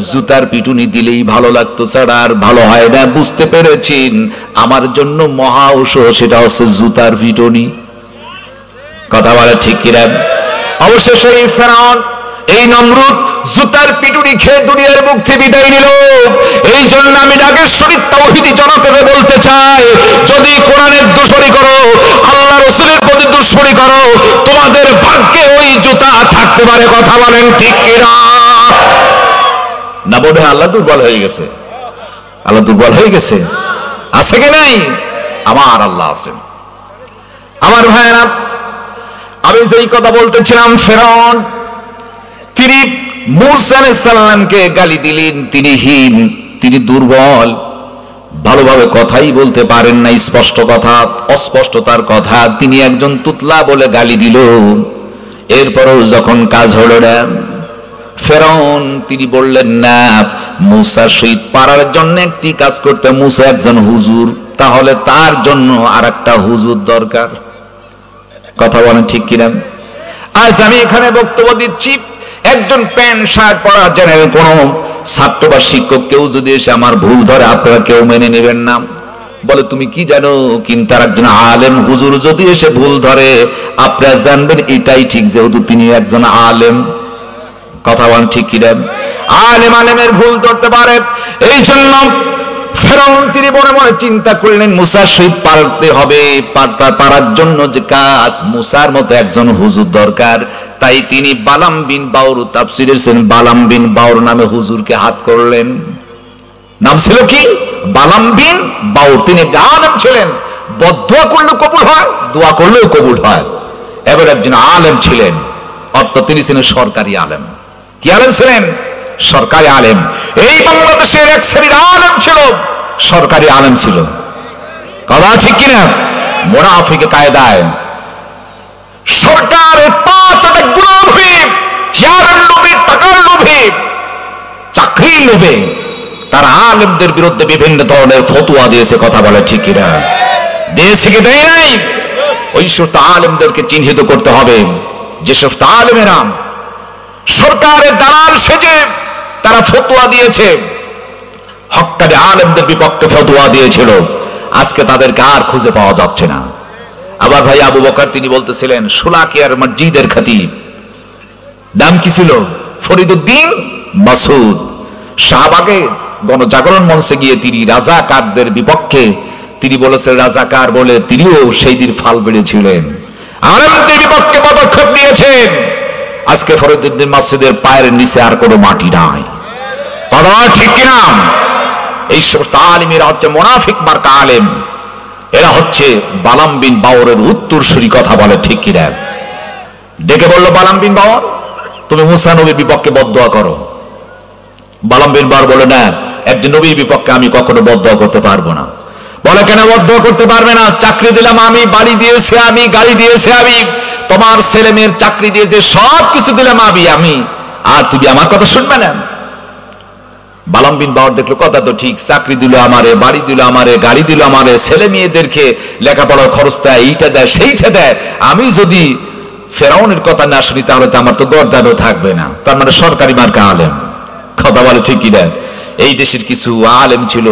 জুতার পিটুনি দিলেই ভালো লাগতো, ছাড়া আর ভালো হয় না। বুঝতে পেরেছেন আমার জন্য মহা ঔষধ, সেটা হচ্ছে জুতার পিটুনি। কথা বলে ঠিক কিনা? অবশেষে এই ফেরাউন, এই নমরুদ জুতার পিটুনি খেয়ে দুনিয়ার মুক্তি বিদায় নিল। এই জন্য আমি নাগেশ্বরী তাওহীদি জনতাকে বলতে চাই, যদি কোরআনের দুশমনি করো, আল্লাহ রাসূলের প্রতি দুশমনি করো, তোমাদের ভাগ্যে ওই জুতা থাকতে পারে। কথা বলেন ঠিক কিনা? না বলে আল্লাহ দুর্বল হয়ে গেছে, আল্লাহ দুর্বল হয়ে গেছে, আছে কি নাই? আমার আল্লাহ আছেন। আমার ভাইরা, আমি যেই কথা বলতেছিলাম, ফেরাউন তিনি মূসা আলাইহিস সালামকে গালি দিলেন, তিনি হীন, তিনি দুর্বল, ভালোভাবে কথাই বলতে পারেন না, স্পষ্ট কথা, অস্পষ্টতার কথা, তিনি একজন তুতলা বলে গালি দিল। এরপরও যখন কাজ হলো না, ফেরাউন তিনি বললেন না, মূসার সহিত পারার জন্য একটি কাজ করতে, মূসা একজন হুজুর, তাহলে তার জন্য আরেকটা হুজুর দরকার। কথা বলেন ঠিক কিনা? আজ আমি এখানে বক্তব্য দিচ্ছি, একজন প্যান্ট শার্ট পরা জেনারেল কোন ছাত্র বা শিক্ষক কেউ যদি এসে আমার ভুল ধরে, আপনারা কেউ মেনে নেবেন না। বলে তুমি কি জানো, কিন্তু আর একজন আলেম হুজুর যদি এসে ভুল ধরে আপনারা জানবেন এটাই ঠিক, যেহেতু তিনি একজন আলেম। কথা বলেন ঠিক কি না? আলেমের ভুল ধরতে পারে। এই জন্য ফেরাউন তিনি মনে মনে চিন্তা করলেন মুসার সহিত পারতে হবে, পারার জন্য যে কাজ মুসার মতো একজন হুজুর দরকার। তাই তিনি বালাম বিন বাউর, তাফসীরের বালাম বিন বাউর নামে হুজুরকে হাত করলেন। নাম ছিল কি? বালাম বিন বাউর। তিনি আলেম ছিলেন, বদদুয়া করলেও কবুল হয়, দোয়া করলেও কবুল হয়। এবার একজন আলেম ছিলেন, অর্থাৎ তিনি ছিলেন সরকারি আলেম। কি আলেম ছিলেন? সরকারি আলেম। এই বাংলাদেশের এক শ্রেণীর আলেম ছিল, সরকারি আলেম ছিল। কথা ঠিক কিনা? মুনাফিকে কায়দায় সরকারের 5 গুণার লোভে, চেয়ারের লোভে, টাকার লোভে, চাকরির লোভে তারা আলেমদের বিরুদ্ধে বিভিন্ন ধরনের ফতোয়া দিয়েছে। কথা বলে ঠিক কিনা? দিয়েছে কি দেয় নাই? ওই সমস্ত আলেমদেরকে চিহ্নিত করতে হবে যে সমস্ত আলেমেরা সরকারের দালাল সেজে তারা ফতোয়া দিয়েছে, হক্কানি আলেমদের বিপক্ষে ফতোয়া দিয়েছিল, আজকে তাদেরকে আর খুঁজে পাওয়া যাচ্ছে না। আবার ভাই আবু বকর তিনি বলতেছিলেন সুলাকিয়ার মসজিদের খতিব, নাম কি ছিল? ফরিদউদ্দিন মাসুদ। শাহবাগে গণজাগরণ মঞ্চে গিয়ে তিনি রাজাকারদের বিপক্ষে তিনি বলেছেন, রাজাকার বলে তিনিও সেই দিন ফাল বেড়েছিলেন, আলেমদের বিপক্ষে পদক্ষেপ নিয়েছেন। আজকে ফরিদউদ্দিন মসজিদের পায়ের নিচে আর কোনো মাটি নাই। কথা ঠিক কিনা? এই সমস্ত আলেমেরা হচ্ছে মুনাফিক মার্কা আলেম। এরা হচ্ছে বালাম বিন বাউরের উত্তরসূরি। কথা বলে ঠিক কিনা? ডেকে বলল, বালাম বিন বাউর তুমি মুসা নবীর বিপক্ষে বদদোয়া করো। বালাম বিন বাউর বলে, না, একজন নবীর বিপক্ষে আমি কখনো বদদোয়া করতে পারবো না। বলে, কেন বদদোয়া করতে পারবে না? চাকরি দিলাম আমি, বাড়ি দিয়েছে আমি, গাড়ি দিয়েছে আমি, তোমার ছেলে মেয়ের চাকরি দিয়েছে, সব কিছু দিলাম আমি, আর তুমি আমার কথা শুনবে না? বালাম বিন বাউর দেখলো কথা তো ঠিক, চাকরি দিল আমারে, বাড়ি দিল আমারে, গাড়ি দিল আমারে, ছেলে মেয়েদেরকে লেখাপড়ার খরচ দেয়, এইটা দেয় সেইটা দেয়, আমি যদি ফেরাউনের কথা না শুনি তাহলে তো আমার তো গর্দানও থাকবে না। তার মানে সরকারি মার্কা আলেম। কথা বলে ঠিক কিনা? এই দেশের কিছু আলেম ছিল,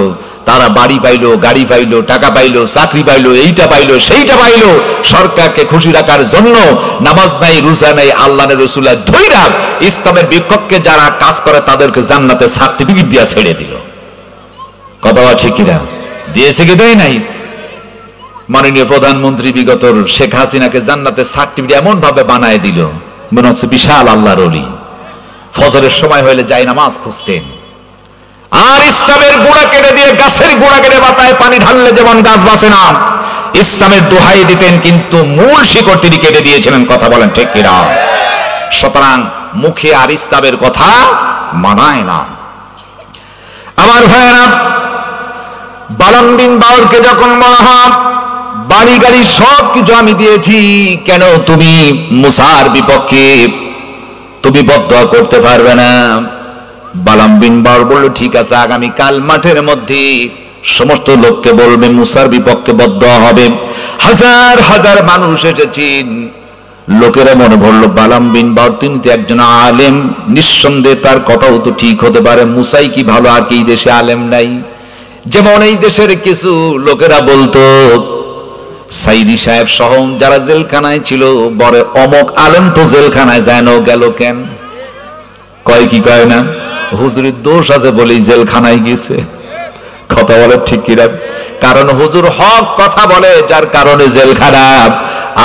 তারা বাড়ি পাইলো, গাড়ি পাইলো, টাকা পাইলো, চাকরি পাইলো, এইটা পাইলো সেইটা পাইলো, সরকারকে খুশি রাখার জন্য নামাজ নাই, রোজা নাই, আল্লাহর রাসূলের ধৈরা ইসলামের বিপক্ষে যারা কাজ করে তাদেরকে জান্নাতের সার্টিফিকেট দিয়ে ছেড়ে দিল। কথা ঠিক কিনা? দিয়েছে কি দেয় নাই? মাননীয় প্রধানমন্ত্রী বিগত শেখ হাসিনাকে জান্নাতের সার্টিফিকেট এমন ভাবে বানায় দিল, মনে হচ্ছে বিশাল আল্লাহর ওলি। ফজরের সময় হলে যায় নামাজ খুঁজতেন, আর ইসলামের গোড়া কেটে দিয়ে গাছের গোড়া কেটে বাতায় পানি ঢাললে যেমন গাছ বাঁচে না, ইসলামের দোহাই দিতেন, কিন্তু মূল শিকড় তিনি কেটে দিয়েছিলেন। কথা বলেন ঠিক কিনা? সুতরাং মুখে আর ইসলামের কথা মানায় না। আমার ভাইয়েরা, বালাম বিন বাউরকে যখন বলা হয় বাড়ি গাড়ি সব কিছু আমি দিয়েছি, কেন তুমি মুসার বিপক্ষে তুমি বদদোয়া করতে পারবে না? বালাম বিন বাউর বলল, ঠিক আছে, আগামী কাল মাঠের মধ্যে সমস্ত লোককে বলবে মুসার বিপক্ষে বদদোয়া হবে। হাজার হাজার মানুষ এসেছেন। লোকেরা মনে ভরল বালাম বিন বাউর তিনি তো একজন আলেম, নিঃসন্দেহে তার কথাও তো ঠিক হতে পারে, মুসাই কি ভালো, আর কি দেশে আলেম নাই? যেমন এই দেশের কিছু লোকেরা বলতো সাইদি সাহেব সহ যারা জেলখানায় ছিল, বড় অমক আলেম তো জেলখানায় যায় না, গেল কেন? কয় কি কয় না, হুজুরের দোষ আছে বলেই জেলখানায় গেছে। কথা বলে ঠিক কিনা? কারণ হুজুর হক কথা বলে, যার কারণে জেলখানা।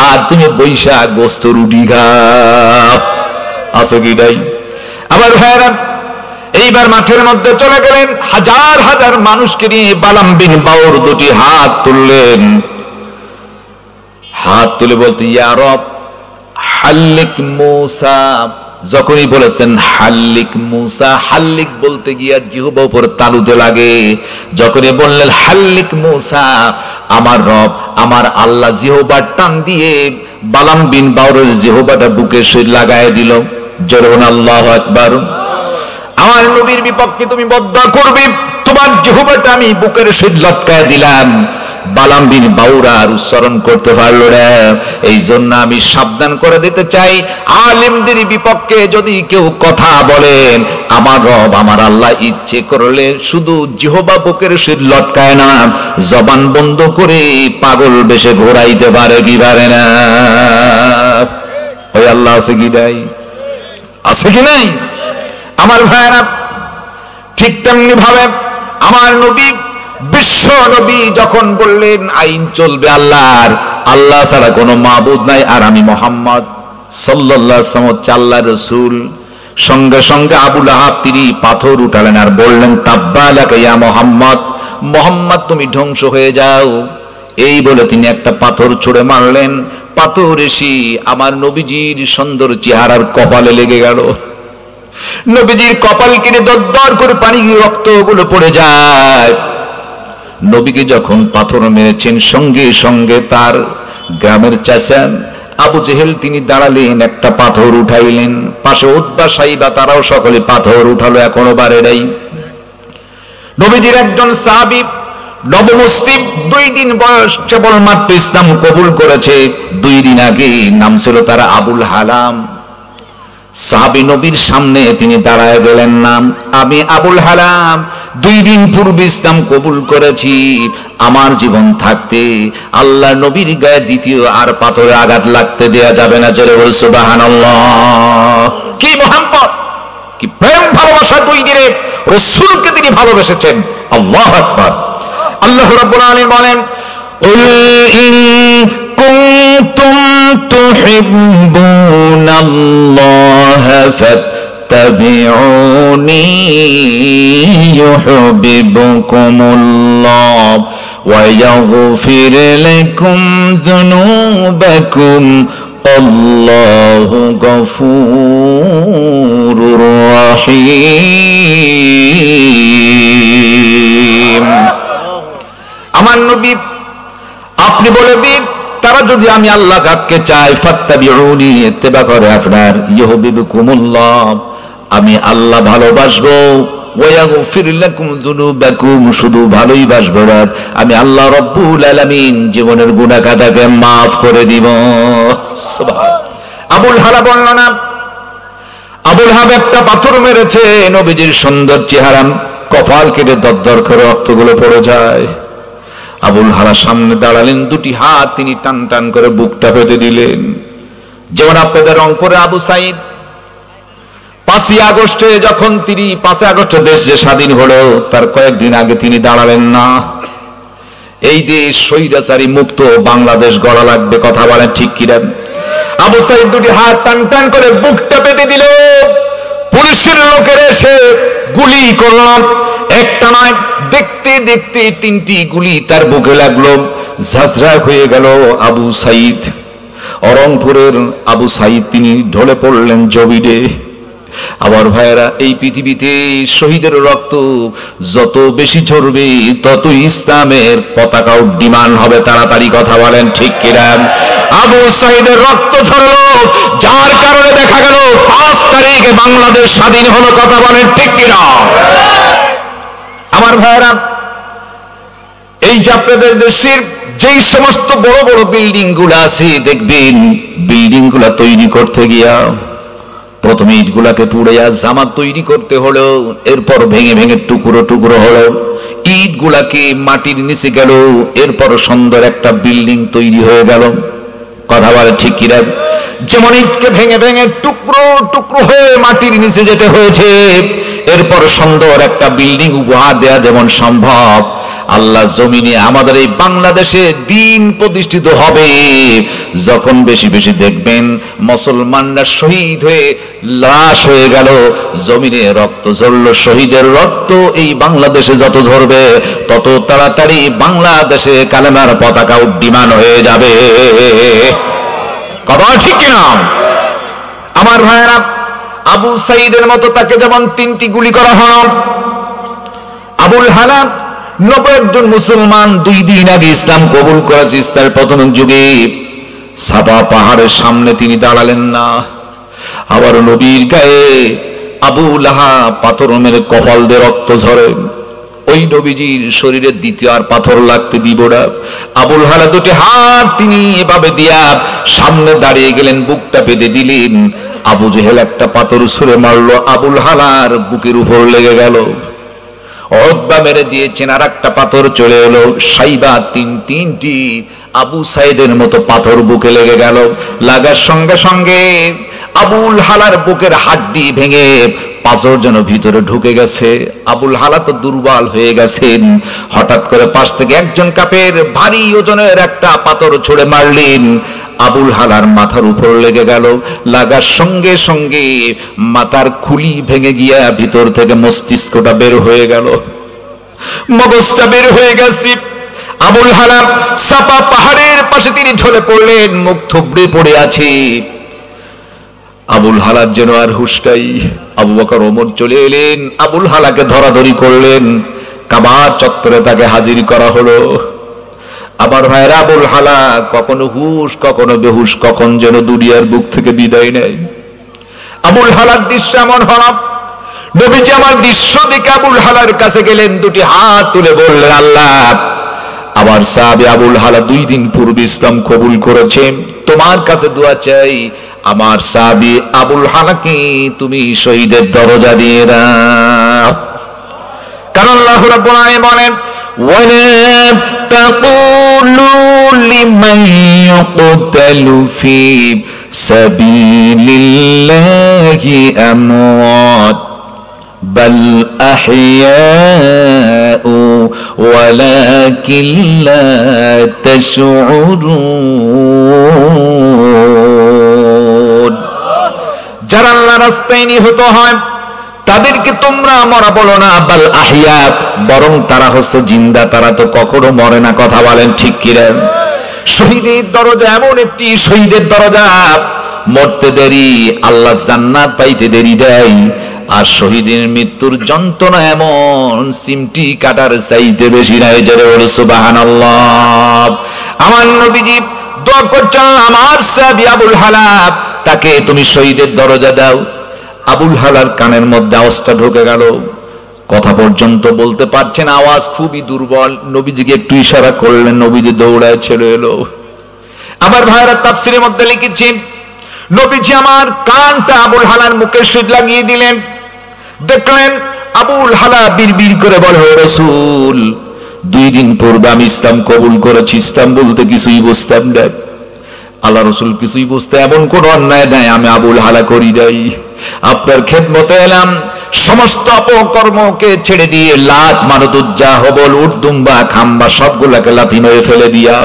আর তুমি বৈশাখ গোস্ত রুটি খাও, আছো কি নাই? আবার ভাইরা, এইবার মাঠের মধ্যে চলে গেলেন, হাজার হাজার মানুষকে নিয়ে বালাম বিন বাউর দুটি হাত তুললেন। হাত তুলে বলতে, ইয়া রব হাল্লিক মুসা। যখনই বলেছেন হাল্লিক মুসা, হাল্লিক বলতে গিয়া জিহ্বার উপর তালুতে লাগে। যখনই বললেন হাল্লিক মুসা, আমার রব আমার আল্লাহ জিহ্বার টান দিয়ে বালাম বিন বাউরের জিহ্বাটা বুকের সহিত লাগায় দিল। জোরে বলুন আল্লাহু আকবার। আমার নবীর বিপক্ষে তুমি বদদোয়া করবে, তোমার জিহ্বাটা আমি বুকের সহিত লটকায় দিলাম। বালাম বিন বাউরার উচ্চারণ করতে পারল না। এই জন্য আমি সাবধান করে দিতে চাই, আলেমদের বিপক্ষে যদি কেউ কথা বলেন, আমার রব আমার আল্লাহ ইচ্ছে করলে শুধু জিহবা বুকের শির লটকায় না, জবান বন্ধ করে পাগল বেশে ঘোরাইতে পারে, কি পারে না? ওই আল্লাহ আছে কি নাই? আছে কি নাই? আমার ভাইরা, ঠিক তেমনি ভাবে আমার নবী, বিশ্ব নবী যখন বললেন আইন চলবে আল্লাহর, আল্লাহ ছাড়া কোনো মাবুদ নাই, আর আমি মুহাম্মদ সাল্লাল্লাহু আলাইহি ওয়াসাল্লাম হচ্ছে আল্লাহর রাসূল, সঙ্গে সঙ্গে আবু লাহাব তিনি পাথর উঠালেন আর বললেন তাব্বা লাকা ইয়া মুহাম্মদ, মুহাম্মদ তুমি ধ্বংস হয়ে যাও। এই বলে তিনি একটা পাথর ছুঁড়ে মারলেন। পাথর এসে আমার নবীজির সুন্দর চেহারার কপালে লেগে গেল। নবীজির কপাল কেটে দরদর করে পানি রক্তগুলো পড়ে যায়। নবীকে যখন পাথর মেরেছেন, সঙ্গে সঙ্গে তার গ্রামের চাচা আবু জেহেল তিনি দাঁড়ালেন, একটা পাথর উঠাইলেন। পাশে উতবা সাইবা তারাও সকলে পাথর উঠালো, এখনো বাড়ে নাই। নবীজির একজন সাহাবী নবমুসলিম, 2 দিন বয়স, কেবলমাত্র ইসলাম কবুল করেছে। 2 দিন আগে নাম ছিল তারা আবুল হালাম। সাহাবী নবীর সামনে তিনি দাঁড়ায় গেলেন, নাম আমি আবুল হালাম, 2 দিন পূর্বে ইসলাম কবুল করেছি। আমার জীবন থাকতে আল্লাহ নবীর গায়ে দ্বিতীয় আর পাথরে আঘাত লাগতে দেয়া যাবে না। জোরে বল সুবহানাল্লাহ। কি মুহাম্মদ, কি প্রেম ভালোবাসা! 2 দিনে রাসূলকে তিনি ভালোবেসেছেন। আল্লাহু আকবার। আল্লাহ রাব্বুল আলামিন বলেন, قل إن كنتم تحبون الله فاتبعوني يحببكم الله ويغفر لكم ذنوبكم الله غفور رحيم। আমার নবী আপনি বলে দিন, তারা যদি আমি আল্লাহ কাকে চাই, ফাত্তাবিউনি, ইত্তেবা করে আপনার, ইউহিব্বুকুমুল্লাহ, আমি আল্লাহ ভালোবাসবো, ওয়া ইয়াগফির লাকুম যুনুবাকুম, শুধু ভালোই বাসবো না, আমি আল্লাহ রব্বুল আলামিন জীবনের গুনাহ খাতাকে maaf করে দিব। সুবহানাল্লাহ। আবুল হালাব বলনা, আবুল হালাব একটা পাথর মেরেছে, নবীজির সুন্দর চেহারা কপাল কেটে দরদর করে রক্তগুলো পড়ে যায়। আবুল হালাব সামনে দাঁড়ালেন, 2টি হাত তিনি টান টান করে বুকটা পেতে দিলেন। যেমন আপনাদের রংপুরে আবু সাইদ 5ই আগস্টে, যখন তিনি 5 আগস্ট দেশ যে স্বাধীন হলো, তার কয়েকদিন আগে তিনি দাঁড়ালেন না। এই দেশ স্বৈরাচারী মুক্ত বাংলাদেশ গড়া লাগবে, কথা বলেন ঠিক কিনা? আবু সাইদ 2টি হাত টান টান করে বুকটা পেতে দিল। পুলিশের লোকের এসে গুলি করলাম, একটা নয়, দেখতে দেখতে 3টি গুলি তার বুকে লাগলো। ঝাঁঝরা হয়ে গেল আবু সাইদ। রংপুরের আবু সাইদ তিনি ঢলে পড়লেন জমিনে। আমার ভাইয়েরা, এই পৃথিবীতে শহীদের রক্ত যত বেশি ঝরবে, তত ইসলামের পতাকা উড্ডীমান হবে তাড়াতাড়ি, কথা বলেন ঠিক কিনা? আবু সাইদের রক্ত ঝরলো, যার কারণে দেখা গেল 5 তারিখে বাংলাদেশ স্বাধীন হলো, কথা বলেন ঠিক কিনা? আমার ভাইয়েরা, এই যে আপনাদের দেশের যেই সমস্ত বড় বড় বিল্ডিং গুলো আছে, দেখবেন বিল্ডিং গুলা তৈরি করতে গিয়া প্রথমে ইটগুলাকে পুড়িয়া জামাত তৈরি করতে হলো, এরপর ভেঙে ভেঙে টুকরো টুকরো হলো, ইটগুলাকে মাটির নিচে গেল, এরপর সুন্দর একটা বিল্ডিং তৈরি হয়ে গেল, কথা বলে ঠিক কিনা? যেমন ইটকে ভেঙে ভেঙে টুকরো টুকরো হয়ে মাটির নিচে যেতে হয়েছে, এরপর সুন্দর একটা বিল্ডিং উপহার দেয়া যেমন সম্ভব, আল্লাহ জমিনে আমাদের এই বাংলাদেশে দিন প্রতিষ্ঠিত হবে যখন বেশি বেশি দেখবেন মুসলমানরা শহীদ হয়ে লাশ হয়ে গেল, জমিনে রক্ত ঝরলো, শহীদের রক্ত এই বাংলাদেশে যত ঝরবে, তত তাড়াতাড়ি বাংলাদেশে কালেমার পতাকা উড্ডীমান হয়ে যাবে, কথা ঠিক কিনা? আমার ভাইয়েরা, আবু সাইদের মতো তাকে যেমন 3টি গুলি করা হলো, আবুল হালাব 90 জন মুসলমান 2 দিন আগে ইসলাম কবুল করেছে। ইসলামের প্রথম যুগে সাফা পাহাড়ের সামনে তিনি দাঁড়ালেন না, আবার নবীর গায়ে আবু লাহাব পাথর মেরে কপাল দিয়ে রক্ত ঝরে, ওই নবীজির শরীরে দ্বিতীয় আর পাথর লাগতে দিব না। আবুল হালা দুটি হাত তিনি এভাবে দিয়া সামনে দাঁড়িয়ে গেলেন, বুকটা পেতে দিলেন। আবু জেহেল একটা পাথর ছুঁড়ে মারলো, আবুল হালার বুকের উপর লেগে গেল। উতবা মেরে দিয়েছেন, আর একটা পাথর চলে এলো। সাইবা তিনটি আবু সাইদের মতো পাথর বুকে লেগে গেল। লাগার সঙ্গে সঙ্গে আবুল হালার বুকের হাড্ডি ভেঙে পাথর যেন ভিতরে ঢুকে গেছে। আবুল হালা তো দুর্বল হয়ে গেছেন। হঠাৎ করে পাশ থেকে একজন কাফের ভারী ওজনের একটা পাথর ছুঁড়ে মারলেন, আবুল হালার মাথার উপর লেগে গেল। লাগার সঙ্গে সঙ্গে মাথার খুলি ভেঙে গিয়া ভিতর থেকে মস্তিষ্কটা বের হয়ে গেল, মগজটা বের হয়ে গেছে। আবুল হালা সাপা পাহাড়ের পাশে তিনি ঢলে পড়লেন, মুখ থুবড়ে পড়ে আছে। আবুল হালার যেন আর হুঁশ নাই। আবু বকর ওমর চলে এলেন, আবুল হালাকে ধরাধরি করলেন। কাবা চত্বরে তাকে হাজির করা হলো। আবার ভাইরা, আবুল হালা কখনো হুঁশ কখনো বেহুশ, কখন যেন দুনিয়ার বুক থেকে বিদায় নেয়। আবুল হালার দৃশ্য এমন হলো, নবীজি আমার দৃশ্য দেখে আবুল হালার কাছে গেলেন, দুটি হাত তুলে বললেন, আল্লাহ, আবার সাহাবী আবুল হালা 2 দিন পূর্বে ইসলাম কবুল করেছে, তোমার কাছে দোয়া চাই, আমার সাহাবী আবুল হালাকে তুমি শহীদের দরজা দিয়ে দাও। কারণ আল্লাহ রাব্বুল আলামিন বলেন, ওয়ালা তাকুলু লিমান ইউকতালু ফি সাবিলিল্লাহি আমওয়াত বাল আহইয়াউ ওয়ালাকিন লা তাশউরুন। যারা আল্লাহর রাস্তায় নিহত হয় তাদেরকে তোমরা মরা বলো না, বাল আহিয়া, বরং তারা হচ্ছে জিন্দা, তারা তো কখনো মরে না। কথা বলেন ঠিক কিনা? শহীদের দরজা এমন একটি শহীদের দরজা, মরতে দেরি আল্লাহ জান্নাত পাইতে দেরি দেয়। আর শহীদের মৃত্যুর যন্ত্রণা এমন সিমটি কাটার চাইতে বেশি নাই। জোরে বলো সুবহানাল্লাহ। আমার নবীজি দোয়া করছেন, আমার সাহাবী আবুল হালা, তাকে তুমি শহীদের দরজা দাও। আবুল হালার কানের মধ্যে আওয়াজটা ঢুকে গেল, কথা পর্যন্ত বলতে পারছেন, আওয়াজ খুবই দুর্বল। নবীজিকে একটু ইশারা করলেন, নবীজি দৌড়ায় ছেড়ে এলো। আবার ভাইরা তাফসীরের মধ্যে লিখেছেন, নবীজি আমার কানটা আবুল হালার মুখে সুদ লাগিয়ে দিলেন। দেখলেন আবুল হালা বিড়বিড় করে বলে, ও রাসূল, 2 দিন পূর্বে আমি ইসলাম কবুল করেছি, ইসলাম বলতে কিছুই বুঝতাম না। আল্লাহ রাসূল, কিছুই বুঝতে এমন কোন অন্যায় নাই আমি আবুল হালা করি নাই। আপনার খেদমতে এলাম, সমস্ত অপকর্মকে ছেড়ে দিয়ে লাত মানত উজ্জা হবল উর্দুম্বা খাম্বা সবগুলাকে লাথি মেরে ফেলে দিয়া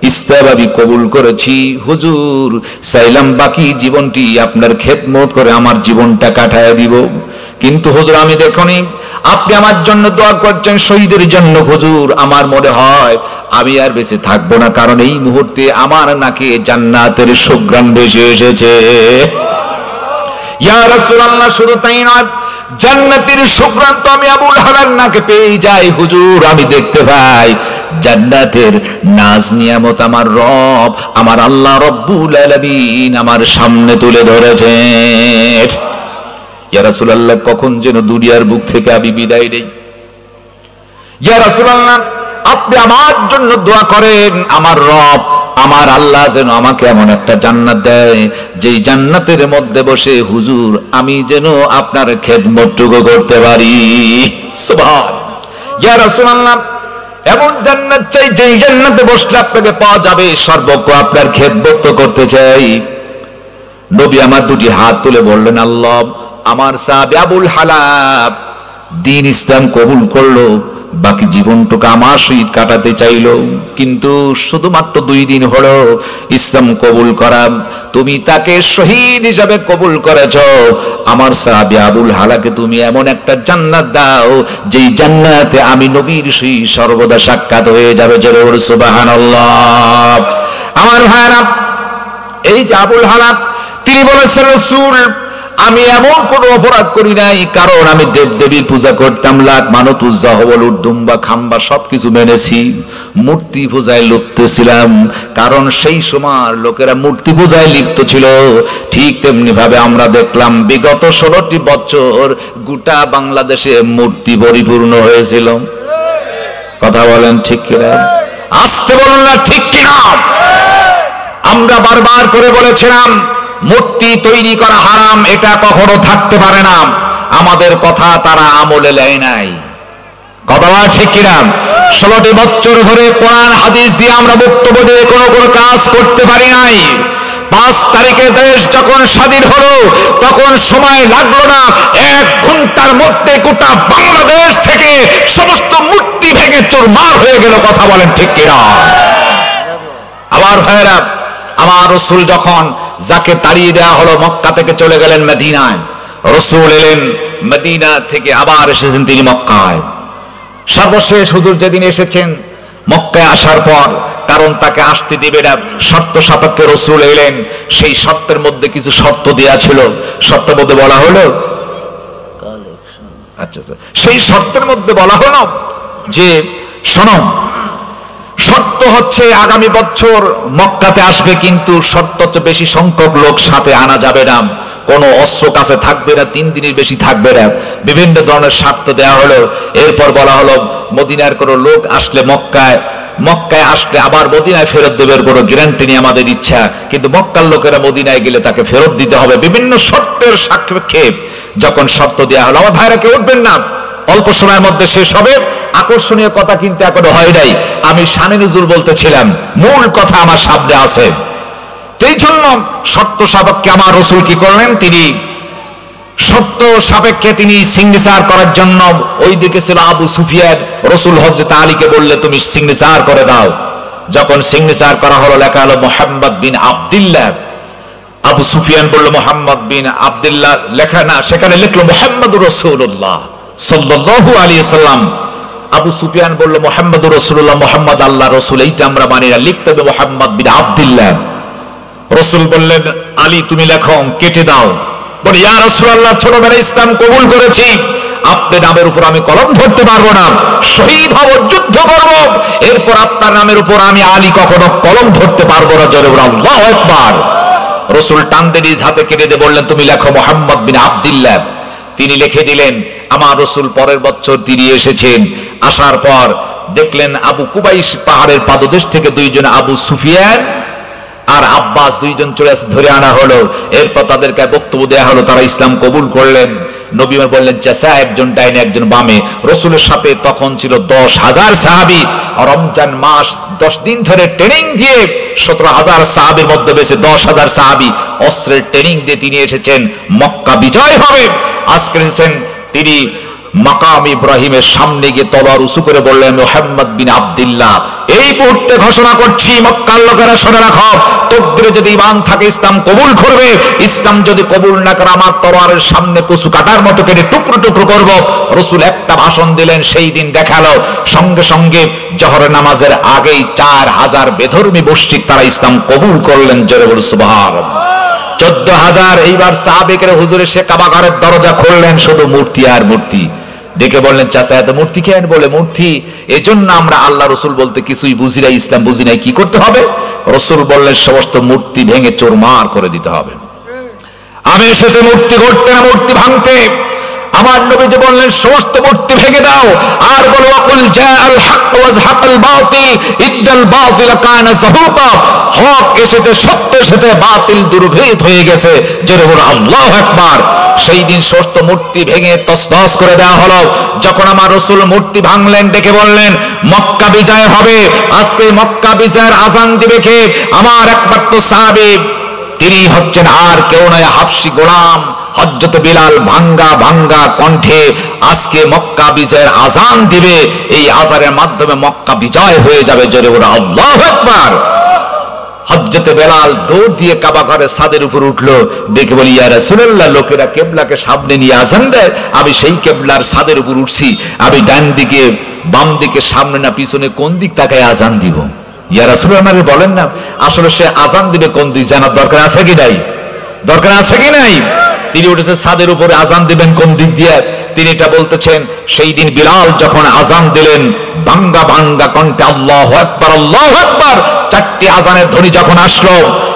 ইসলাম আমি কবুল করেছি। হুজুর, চাইলাম বাকি জীবনটি আপনার খেদমত করে আমার জীবনটা কাটায় দিব, কিন্তু হুজুর আমি দেখনি আপনি আমার জন্য দোয়া করছেন শহীদের জন্য। হুজুর, আমার মনে হয় আমি আর বেঁচে থাকবো না, কারণ এই মুহূর্তে আমার নাকে জান্নাতের সুঘ্রাণ ভেসে এসেছে। ইয়া রাসূলুল্লাহ, শুধু তাই নয়, জান্নাতের সুঘ্রাণ তো আমি আবুল হালার নাকে পেয়ে যাই। হুজুর, আমি দেখতে পাই জান্নাতের নাজ নিয়ামত আমার রব, আমার আল্লাহ রব্বুল আলামিন আমার সামনে তুলে ধরেছেন। ইয়া রাসূলুল্লাহ, কখন যেন দুনিয়ার বুক থেকে আমি বিদায় নেই। ইয়া রাসূলুল্লাহ, আপনি আমার জন্য দোয়া করেন, আমার রব আমার আল্লাহ যেন আমাকে এমন একটা জান্নাত দেয়, যেই জান্নাতের মধ্যে বসে হুজুর আমি যেন আপনার খেদমতটুকু করতে পারি। সুবহান। ইয়া রাসূলুল্লাহ, এমন জান্নাত চাই যেই জান্নাতে বসলে আপনাকে পাওয়া যাবে সর্বজ্ঞ আপনার খেদমত করতে চাই। নবী আমার 2টি হাত তুলে বললেন, আল্লাহ, আমার সাহাবী আবুল হালা দ্বীন ইসলাম কবুল করলো, বাকি জীবনটুকু আমার সহিত কাটাতে চাইলো, কিন্তু শুধুমাত্র 2 দিন হলো ইসলাম কবুল করা, তুমি তাকে শহীদ হিসাবে কবুল করেছো। আমার সাহাবী আবুল হালাকে তুমি এমন একটা জান্নাত দাও যেই জান্নাতে আমি নবীর সহিত সর্বদা সাক্ষাৎ হয়ে যাবে। জোরে বলো সুবহানাল্লাহ। আমার ভাইরা, এই যে আবুল হালা, তিনি বলেছেন, রাসূল আমি এমন কোন অপরাধ করি নাই, কারণ আমি দেবদেবীর পূজা করতাম, লাট মানত উজ্জা হবল উদ্দুম্বা খাম্বা সবকিছু মেনেছি, মূর্তি পূজায় লিপ্ত ছিলাম, কারণ সেই সময় লোকেরা মূর্তি পূজায় লিপ্ত ছিল। ঠিক তেমনি ভাবে আমরা দেখলাম বিগত 16টি বছর গোটা বাংলাদেশে মূর্তি পরিপূর্ণ হয়েছিল। কথা বলেন ঠিক কিনা? আসতে বলুন না ঠিক কিনা? আমরা বারবার করে বলেছিলাম মূর্তি তৈরি করা হারাম, এটা কখনো থাকতে পারে না। আমাদের কথা তারা আমলে নেয় নাই। কথা বলা ঠিক কিনা? 16টি বছর ধরে কোরআন হাদিস দিয়ে আমরা বক্তব্য দিয়ে কোনো কাজ করতে পারি নাই। 5 তারিখে দেশ যখন স্বাধীন হলো তখন সময় লাগলো না, 1 ঘন্টার মধ্যে গোটা বাংলাদেশ থেকে সমস্ত মূর্তি ভেঙে চুরমার হয়ে গেল। কথা বলেন ঠিক কিনা? আবার ভাইরা, আমার রাসূল যখন যাকে তাড়িয়ে দেওয়া হলো মক্কা থেকে চলে গেলেন মদিনায়, রাসূল এলেন মদিনা থেকে আবার এসেছেন তিনি মক্কায়। সর্বশেষ হুজুর যেদিন এসেছেন মক্কায় আসার পর, কারণ তাকে আসতে দিবে না, শর্ত সাপেক্ষে রাসূল এলেন। সেই শর্তের মধ্যে কিছু শর্ত দেয়া ছিল, শর্তের মধ্যে বলা হলো আচ্ছা সেই শর্তের মধ্যে বলা হলো যে শোনো, শর্ত হচ্ছে আগামী বছর মক্কাতে আসবে, কিন্তু শর্ত হচ্ছে বেশি সংখ্যক লোক সাথে আনা যাবে না, কোনো অস্ত্র কাছে থাকবে না, 3 দিনের বেশি থাকবে না, বিভিন্ন ধরনের শর্ত দেওয়া হলো। এরপর বলা হলো মদিনার কোনো লোক আসলে মক্কায় আসলে আবার মদিনায় ফেরত দেবের কোনো গ্যারান্টি নেই আমাদের ইচ্ছা, কিন্তু মক্কার লোকেরা মদিনায় গেলে তাকে ফেরত দিতে হবে। বিভিন্ন শর্তের সাপেক্ষে যখন শর্ত দেওয়া হলো, আমার ভাইরা কেউ উঠবেন না, অল্প সময়ের মধ্যে শেষ হবে। আকর্ষণীয় কথা কিন্তু এখনো হয় নাই, আমি শানে নজুল বলতেছিলাম, মূল কথা আমার সামনে আছে। এই জন্য শর্ত সাপেক্ষে আমার রাসূল কি করলেন, তিনি শর্ত সাপেক্ষে তিনি সিগনেচার করার জন্য, ওইদিকে ছিল আবু সুফিয়ান, রাসূল হযরত আলীকে বললে তুমি সিগনেচার করে দাও। যখন সিগনেচার করা হলো, লেখা হলো মুহাম্মদ বিন আব্দুল্লাহ। আবু সুফিয়ান বলল মুহাম্মদ বিন আব্দুল্লাহ লেখা না, সেখানে লিখলো মুহাম্মদুর রাসূলুল্লাহ সাল্লাল্লাহু আলাইহি সাল্লাম। আবু সুফিয়ান বলল মুহাম্মদুর রাসূলুল্লাহ, মুহাম্মদ আল্লাহ রাসূল, এইটা আমরা মানি না, লিখতে হবে মুহাম্মদ বিন আব্দুল্লাহ। রাসূল বললেন আলী তুমি লেখো, কেটে দাও। বলে ইয়া রাসূলুল্লাহ, ছোটবেলায় ইসলাম কবুল করেছি, আপনার নামের উপর আমি কলম ধরতে পারবো না, শহীদ হব, যুদ্ধ করব, এরপর আপনার নামের উপর আমি আলী কখনো কলম ধরতে পারবো না। জোরে বলো আল্লাহু আকবার। রাসূল টানতে নিজ হাতে কেটে দিয়ে বললেন তুমি লেখো মুহাম্মদ বিন আব্দুল্লাহ। তিনি লিখে দিলেন। আমার রাসূল পরের বছর তিনি এসেছেন, আসার পর দেখলেন আবু কুবাইস পাহাড়ের পাদদেশ থেকে 2 জন আবু সুফিয়ান আর আব্বাস 2 জন চলে আসে, ধরে আনা হলো। এরপর তাদেরকে বক্তব্য দেওয়া হলো, তারা ইসলাম কবুল করলেন। নবী বললেন চাচা, একজন ডাইনে একজন বামে। রাসূলের সাথে তখন ছিল 10,000 সাহাবী। রমজান মাস 10 দিন ধরে ট্রেনিং দিয়ে 17,000 সাহাবীর মধ্যে বেঁচে 10,000 সাহাবী অস্ত্রের ট্রেনিং দিয়ে তিনি এসেছেন, মক্কা বিজয় হবে। আজকে এসেছেন তিনি মাকাম ইব্রাহিমের সামনে গিয়ে তলোয়ার উঁচু করে বললেন মুহাম্মদ বিন আব্দুল্লাহ, এই মুহূর্তে ঘোষণা করছি মক্কার লোকেরা শুনে রাখো, তকদিরে যদি ঈমান থাকে ইসলাম কবুল করবে, ইসলাম যদি কবুল না করে আমার তলোয়ারের সামনে কচু কাটার মতো কেটে টুকরো টুকরো করব। রাসূল একটা ভাষণ দিলেন, সেই দিন দেখালো সঙ্গে সঙ্গে জোহরের নামাজের আগেই 4,000 বেধর্মী মুশরিক তারা ইসলাম কবুল করলেন। জোরে বলুন সুবহানাল্লাহ। 14,000 এইবার সাহাবেকের হুজুরে সে কাবা ঘরের দরজা খুললেন, শুধু মূর্তি আর মূর্তি। ডেকে বললেন চাচা এত মূর্তি কেন? বলে মূর্তি এজন্য আমরা আল্লাহ রাসূল বলতে কিছুই বুঝি নাই, ইসলাম বুঝি নাই, কি করতে হবে? রাসূল বললেন সমস্ত মূর্তি ভেঙে চুরমার করে দিতে হবে। আমি এসেছি মূর্তি গড়তে না মূর্তি ভাঙতে। আমার নবীজি বললেন সমস্ত মূর্তি ভেঙে দাও, আর বলো ওয়াকুল জাআল হক ওয়া যাহাকাল বাতিল ইন্নাল বাতিল কানা যাহুকা। হক এসেছে, সত্য এসেছে, বাতিল দুর্ভেদ হয়ে গেছে। জোরে বলো আল্লাহু আকবার। সেই দিন সমস্ত মূর্তি ভেঙে তছনছ করে দেওয়া হলো। যখন আমার রাসূল মূর্তি ভাঙলেন, ডেকে বললেন মক্কা বিজয় হবে। আজকে মক্কা বিজয়ের আযান দিবে কে? আমার একমাত্র সাহাবী, তিনি হচ্ছেন আর কেউ নয়, হাবশী গোলাম হযরত বিলাল। ভাঙ্গা ভাঙ্গা কণ্ঠে আজকে মক্কা বিজয়ের আযান দিবে। এই আযানের মাধ্যমে মক্কা বিজয় হয়ে যাবে। জোরে বলো আল্লাহু আকবার। হযরত বিলাল দৌড় দিয়ে কাবা ঘরের ছাদের উপর উঠলো, ডেকে বলি ইয়া রাসূলুল্লাহ, লোকেরা কিবলাকে সামনে নিয়ে আযান দেয়, আমি সেই কিবলার ছাদের উপর উঠছি, আমি ডান দিকে বাম দিকে সামনে না পিছনে কোন দিক তাকায় আযান দিব? ইয়া রাসূলুল্লাহ বলেন না, আসলে সে আযান দিবে কোন দিক জানার দরকার আছে কি নাই? দরকার আছে কি নাই? তিনি উঠেছে ছাদের উপরে, আজান দিবেন কোন দিক দিয়ে? তিনি এটা বলতেছেন, সেই দিন বিলাল যখন আজান দিলেন ভাঙ্গা ভাঙ্গা কণ্ঠে আল্লাহু আকবার আল্লাহু আকবার, চারটি আজানের ধ্বনি যখন আসলো,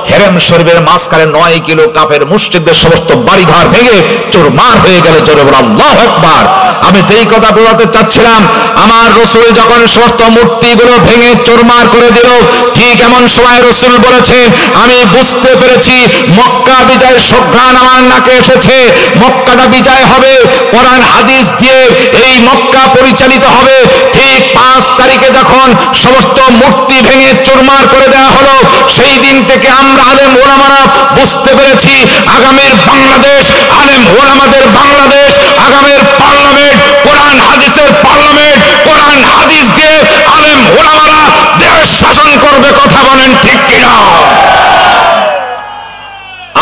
হেরেম শরীফের মাঝখানে 9 কিলো কাফের মুশরিকদের সমস্ত বাড়িঘর ভেঙে চুরমার হয়ে গেল। জোরে বলো আল্লাহু আকবার। আমি সেই কথা বলতে চাচ্ছিলাম, আমার রাসূল যখন সমস্ত মূর্তিগুলো ভেঙে চুরমার করে দিল, ঠিক এমন সময় রাসূল বলেছেন, আমি বুঝতে পেরেছি মক্কা বিজয় সুঘ্রাণ আমার নাকে এসেছে। মক্কাটা বিজয় হবে কোরআন হাদিস দিয়ে, এই মক্কা পরিচালিত হবে। ঠিক 5 তারিখে যখন সমস্ত মূর্তি ভেঙে চুরমার করে দেওয়া হলো, সেই দিন থেকে আমরা আলেম ওলামারা বুঝতে পেরেছি আগামীর বাংলাদেশ আলেম ওলামাদের বাংলাদেশ, আগামীর পার্লামেন্ট কোরআন হাদিসের পার্লামেন্ট, কোরআন হাদিস দিয়ে আলেম ওলামারা দেশ শাসন করবে। কথা বলেন ঠিক কিনা?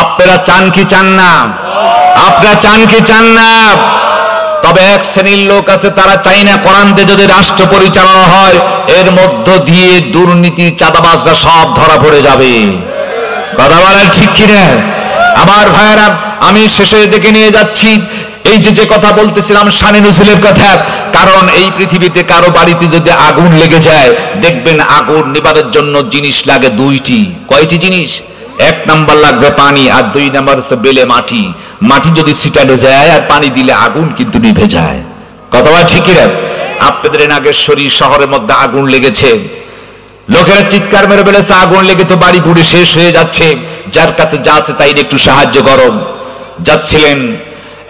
আপনারা চান কি চান না? আপনারা চান কি চান না? তবে এক শ্রেণীর লোক আছে, তারা চাই না কোরআন দিয়ে যদি রাষ্ট্র পরিচালনা হয়, এর মধ্য দিয়ে দুর্নীতি চাঁদাবাজরা সব ধরা পড়ে যাবে। কথা বলেন ঠিক কিনা? আমার ভাইয়েরা, আমি শেষের দিকে নিয়ে যাচ্ছি। এই যে কথা বলতেছিলাম শানে নজরুলের কথা, কারণ এই পৃথিবীতে কারো বাড়িতে যদি আগুন লেগে যায়, দেখবেন আগুন নিবারের জন্য জিনিস লাগে 2টি। কয়টি জিনিস? 1 নাম্বার লাগবে পানি, আর 2 নাম্বার হচ্ছে বেলে মাটি। মাটি যদি ছিটানো যায় আর পানি দিলে আগুন কিন্তু নিভে যায়। কথা বলা ঠিক কিনা? আপনাদের নাগেশ্বরী শহরের মধ্যে আগুন লেগেছে, লোকেরা চিৎকার মেরে বলেছে আগুন লেগে তো বাড়ি পুড়ে শেষ হয়ে যাচ্ছে, যার কাছে যা আছে তাই একটু সাহায্য করো। যাচ্ছিলেন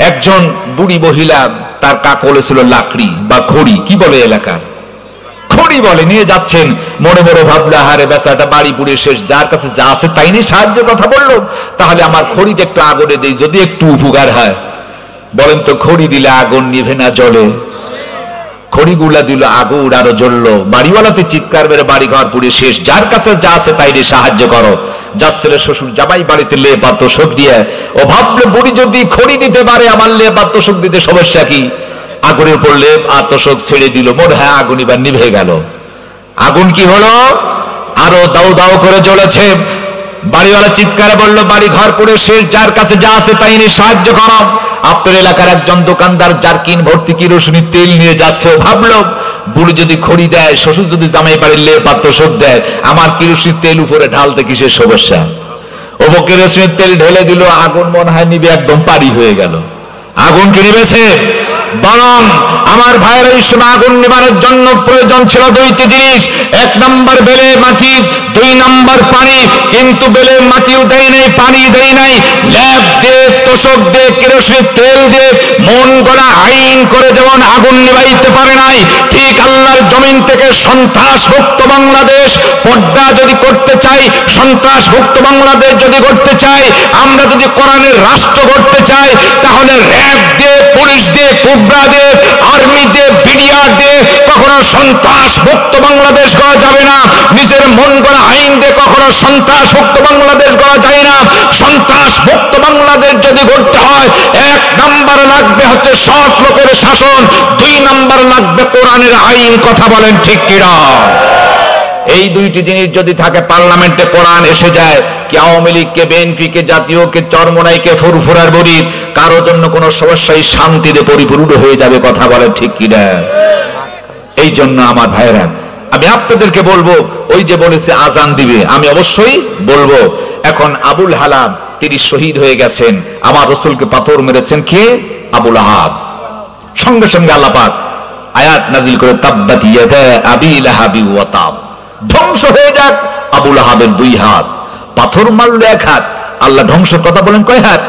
একজন বুড়ি মহিলা, তার কাকলে ছিল লাকড়ি বা খড়ি, কি বলে এলাকার খড়ি বলে, নিয়ে যাচ্ছেন। মনে মনে ভাবলো, হারে বেচাটা বাড়ি পুড়ে শেষ, যার কাছে যা আছে তাই নিয়ে সাহায্যের কথা বললো, তাহলে আমার খড়িটা একটু আগুনে দেই, যদি একটু উপকার হয়। বলেন তো, খড়ি দিলে আগুন নিভে না জ্বলে? খড়িগুলা দিল, আগুন আরো জ্বললো। বাড়িওয়ালাতে চিৎকার মেরে বাড়ি ঘর পুড়ে শেষ, যার কাছে যা আছে তাই নিয়ে সাহায্য করো। যাচ্ছিল শ্বশুর জামাই বাড়িতে লেপ আর তোষক দিয়ে, ও ভাবলো বুড়ি যদি খড়ি দিতে পারে, আমার লেপ আর তোষক দিতে সমস্যা কি? আগুনের উপর লেপ আর তোষক ছেড়ে দিল, মনে হয় আগুন এবার নিভে গেল। আগুন কি হলো? আরো দাউ দাউ করে জ্বলেছে। বাড়িওয়ালা চিৎকারে বলল, বাড়ি ঘর পুড়ে শেষ, যার কাছে যা আছে তাই নিয়ে সাহায্য করো। আপনার এলাকার একজন দোকানদার জারকিন ভর্তি কিরোসিনি তেল নিয়ে যাচ্ছে, ভাবলো বুড়ি যদি খড়ি দেয়, শ্বশুর যদি জামাই বাড়ির লেপ আর তোষক দেয়, আমার কিরোসিনি তেল উপরে ঢালতে কিসের সমস্যা? ও কিরোসিনের তেল ঢেলে দিল, আগুন মনে হয় নিবে, একদম পারি হয়ে গেল। আগুন কি নিবেছে? বরং আমার ভাইয়ের এই সময় আগুন নিবানোর জন্য প্রয়োজন ছিল 2টি জিনিস। 1 নাম্বার বেলে মাটি, 2 নাম্বার পানি। কিন্তু বেলে মাটিও দেয় নাই, পানি দেয় নাই, ল্যাব দিয়ে তোষক দিয়ে কেরোসিনের তেল দিয়ে মন গড়া আইন করে যেমন আগুন নিভাইতে পারে নাই, ঠিক আল্লাহর জমিন থেকে সন্ত্রাস মুক্ত বাংলাদেশ পর্দা যদি করতে চাই, সন্ত্রাস মুক্ত বাংলাদেশ যদি করতে চাই, আমরা যদি কোরআনের রাষ্ট্র করতে চাই, তাহলে র্যাব দিয়ে, পুলিশ দিয়ে, কুবরা দিয়ে, আর্মি দিয়ে, বিডিআর দিয়ে কখনো সন্ত্রাস মুক্ত বাংলাদেশ করা যাবে না। নিজের মন গড়া আইন দিয়ে কখনো সন্ত্রাস মুক্ত বাংলাদেশ করা যায় না। সন্ত্রাস মুক্ত বাংলাদেশ যদি করতে হয়, 1 নাম্বার লাগবে হচ্ছে সৎ লোকের শাসন, 2 নাম্বার লাগবে কোরআনের আইন। কথা বলেন ঠিক কিনা? এই 2টি জিনিস যদি থাকে, পার্লামেন্টে কোরআন এসে যায়, কি আওয়ামী লীগকে, বিএনপিকে, জাতীয়কে, চরমোনাইকে, ফুরফুরার বরিদ, কারো জন্য কোনো সমস্যাই শান্তিতে পরিপূর্ণ হয়ে যাবে। কথা বলেন ঠিক কিনা? এই জন্য আমার ভাইয়েরা, আমি আপনাদেরকে বলবো, ওই যে বলেছে আজান দিবে, আমি অবশ্যই বলবো। এখন আবুল হালাম তিনি শহীদ হয়ে গেছেন, আমার রাসূলকে পাথর মেরেছেন কে? আবুল আহাব। সঙ্গে সঙ্গে আল্লাহ পাক আয়াত নাজিল করে, তাব্বাত ইয়াদা আবি লাহাবি ওয়া তাব, ধ্বংস হয়ে যাক আবুল আহাবের 2 হাত। পাথর মারলো 1 হাত, আল্লাহ ধ্বংসের কথা বলেন কয় হাত?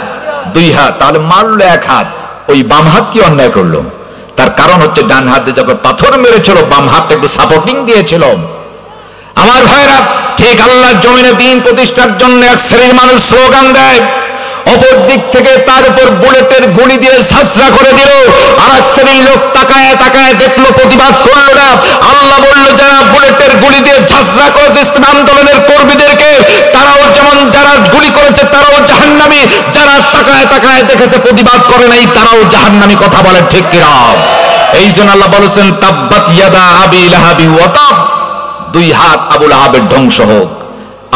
2 হাত। তাহলে মারলো 1 হাত, ওই বাম হাত কি অন্যায় করলো? তার কারণ হচ্ছে ডান হাতে যখন পাথর মেরেছিল, বাম হাতটা একটু সাপোর্টিং দিয়েছিল। আমার ভাইরা, ঠিক আল্লাহর জমিনে দ্বীন প্রতিষ্ঠার জন্য এক শ্রেণীর মানুষ স্লোগান দেয়, অপর দিক থেকে তার উপর বুলেটের গুলি দিয়ে ঝাঁঝরা করে দিল। আর এক শ্রেণীর লোক তাকায় তাকায় দেখলো, প্রতিবাদ করলো না। আল্লাহ বলল, যারা বুলেটের গুলি দিয়ে ঝাঁঝরা করেছে ইসলাম আন্দোলনের কর্মীদেরকে, তারাও যেমন যারা গুলি করেছে তারাও জাহান্নামী, যারা তাকায় তাকায় দেখেছে প্রতিবাদ করে নাই তারাও জাহান্নামী। কথা বলে ঠিক কিনা? এই জন্য আল্লাহ বলেছেন, তাব্বাত ইয়াদা আবি লাহাবি ওয়া তাব, 2 হাত আবুল আহাবের ধ্বংস হোক।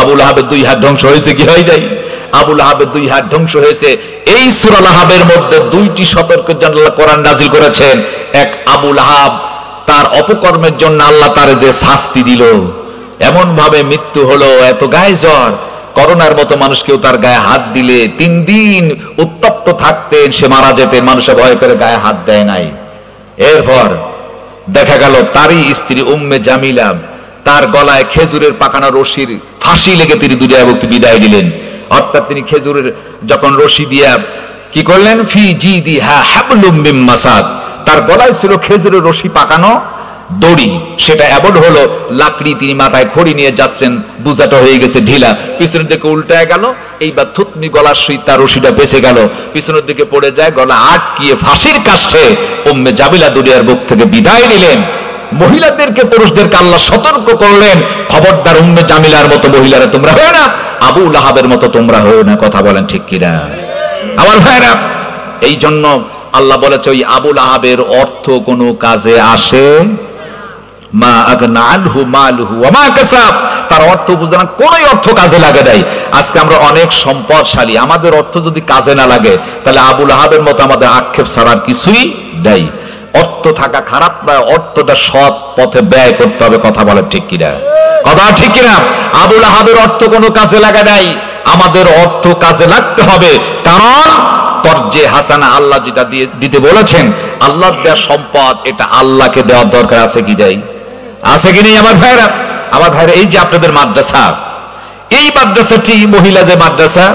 আবুল আহাবের 2 হাত ধ্বংস হয়েছে কি হয় নাই? আবু লাহাবের 2 হাত ধ্বংস হয়েছে। এই সূরা লাহাবের মধ্যে 2টি সতর্কের জন্য আল্লাহ কোরআন নাযিল করেছেন। এক, আবু লাহাব তার অপকর্মের জন্য আল্লাহ তার যে শাস্তি দিল, এমন ভাবে মৃত্যু হলো, এত গায়ে জ্বর, করোনার মতো মানুষ কেউ তার গায়ে হাত দিলে 3 দিন উত্তপ্ত থাকতেন, সে মারা যেতেন, মানুষে ভয় করে গায়ে হাত দেয় নাই। এরপর দেখা গেল তারই স্ত্রী উম্মে জামিলা, তার গলায় খেজুরের পাকানো রশির ফাঁসি লেগে তিনি দুনিয়া মুক্তি বিদায় দিলেন। অর্থাৎ তিনি খেজুরের যখন রশি দিয়া কি করলেন, ফি জিদিহা হাবলুম মিন মাসাদ, তার গলায় ছিল খেজুরের রশি পাকানো দড়ি, সেটা এমন হলো লাকড়ি, তিনি মাথায় খড়ি নিয়ে যাচ্ছেন, বুঝাটা হয়ে গেছে ঢিলা, পিছনের দিকে উল্টায় গেল, এইবার থুতনি গলার সহিত তার রশিটা বেঁচে গেল, পিছনের দিকে পড়ে যায়, গলা আটকিয়ে ফাঁসির কাষ্ঠে উম্মে জামিলা দুনিয়ার বুক থেকে বিদায় নিলেন। মহিলাদেরকে, পুরুষদেরকে আল্লাহ সতর্ক করলেন, খবরদার উম্মে জামিলার মতো মহিলারা তোমরা হও না, আবু লাহাবের মতো তোমরা হও না। কথা বলেন ঠিক কিনা আমার ভাইরা? এই জন্য আল্লাহ বলেছে ওই আবু লাহাবের অর্থ কোনো কাজে আসে, মা আগনা আনহু মালুহু ওয়া মা কাসাব, তার অর্থ বুঝে না, কোন অর্থ কাজে লাগে নাই। আজকে আমরা অনেক সম্পদশালী, আমাদের অর্থ যদি কাজে না লাগে তাহলে আবু লাহাবের মতো আমাদের আক্ষেপ ছাড়ার কিছুই নাই। অর্থ থাকা খারাপ না, অর্থটা সৎ পথে ব্যয় করতে হবে। কথা বলে ঠিক কিনা? কথা ঠিক কিনা? আবু লাহাবের অর্থ কোনো কাজে লাগে নাই, আমাদের অর্থ কাজে লাগতে হবে। কারণ তরজে হাসানা আল্লাহ যেটা দিতে বলেছেন, আল্লাহর দেওয়া সম্পদ, এটা আল্লাহকে দেওয়ার দরকার আছে কি নাই? আছে কি নেই আমার ভাইরা? আমার ভাইরা, এই যে আপনাদের মাদ্রাসা, এই মাদ্রাসাটি মহিলা যে মাদ্রাসা,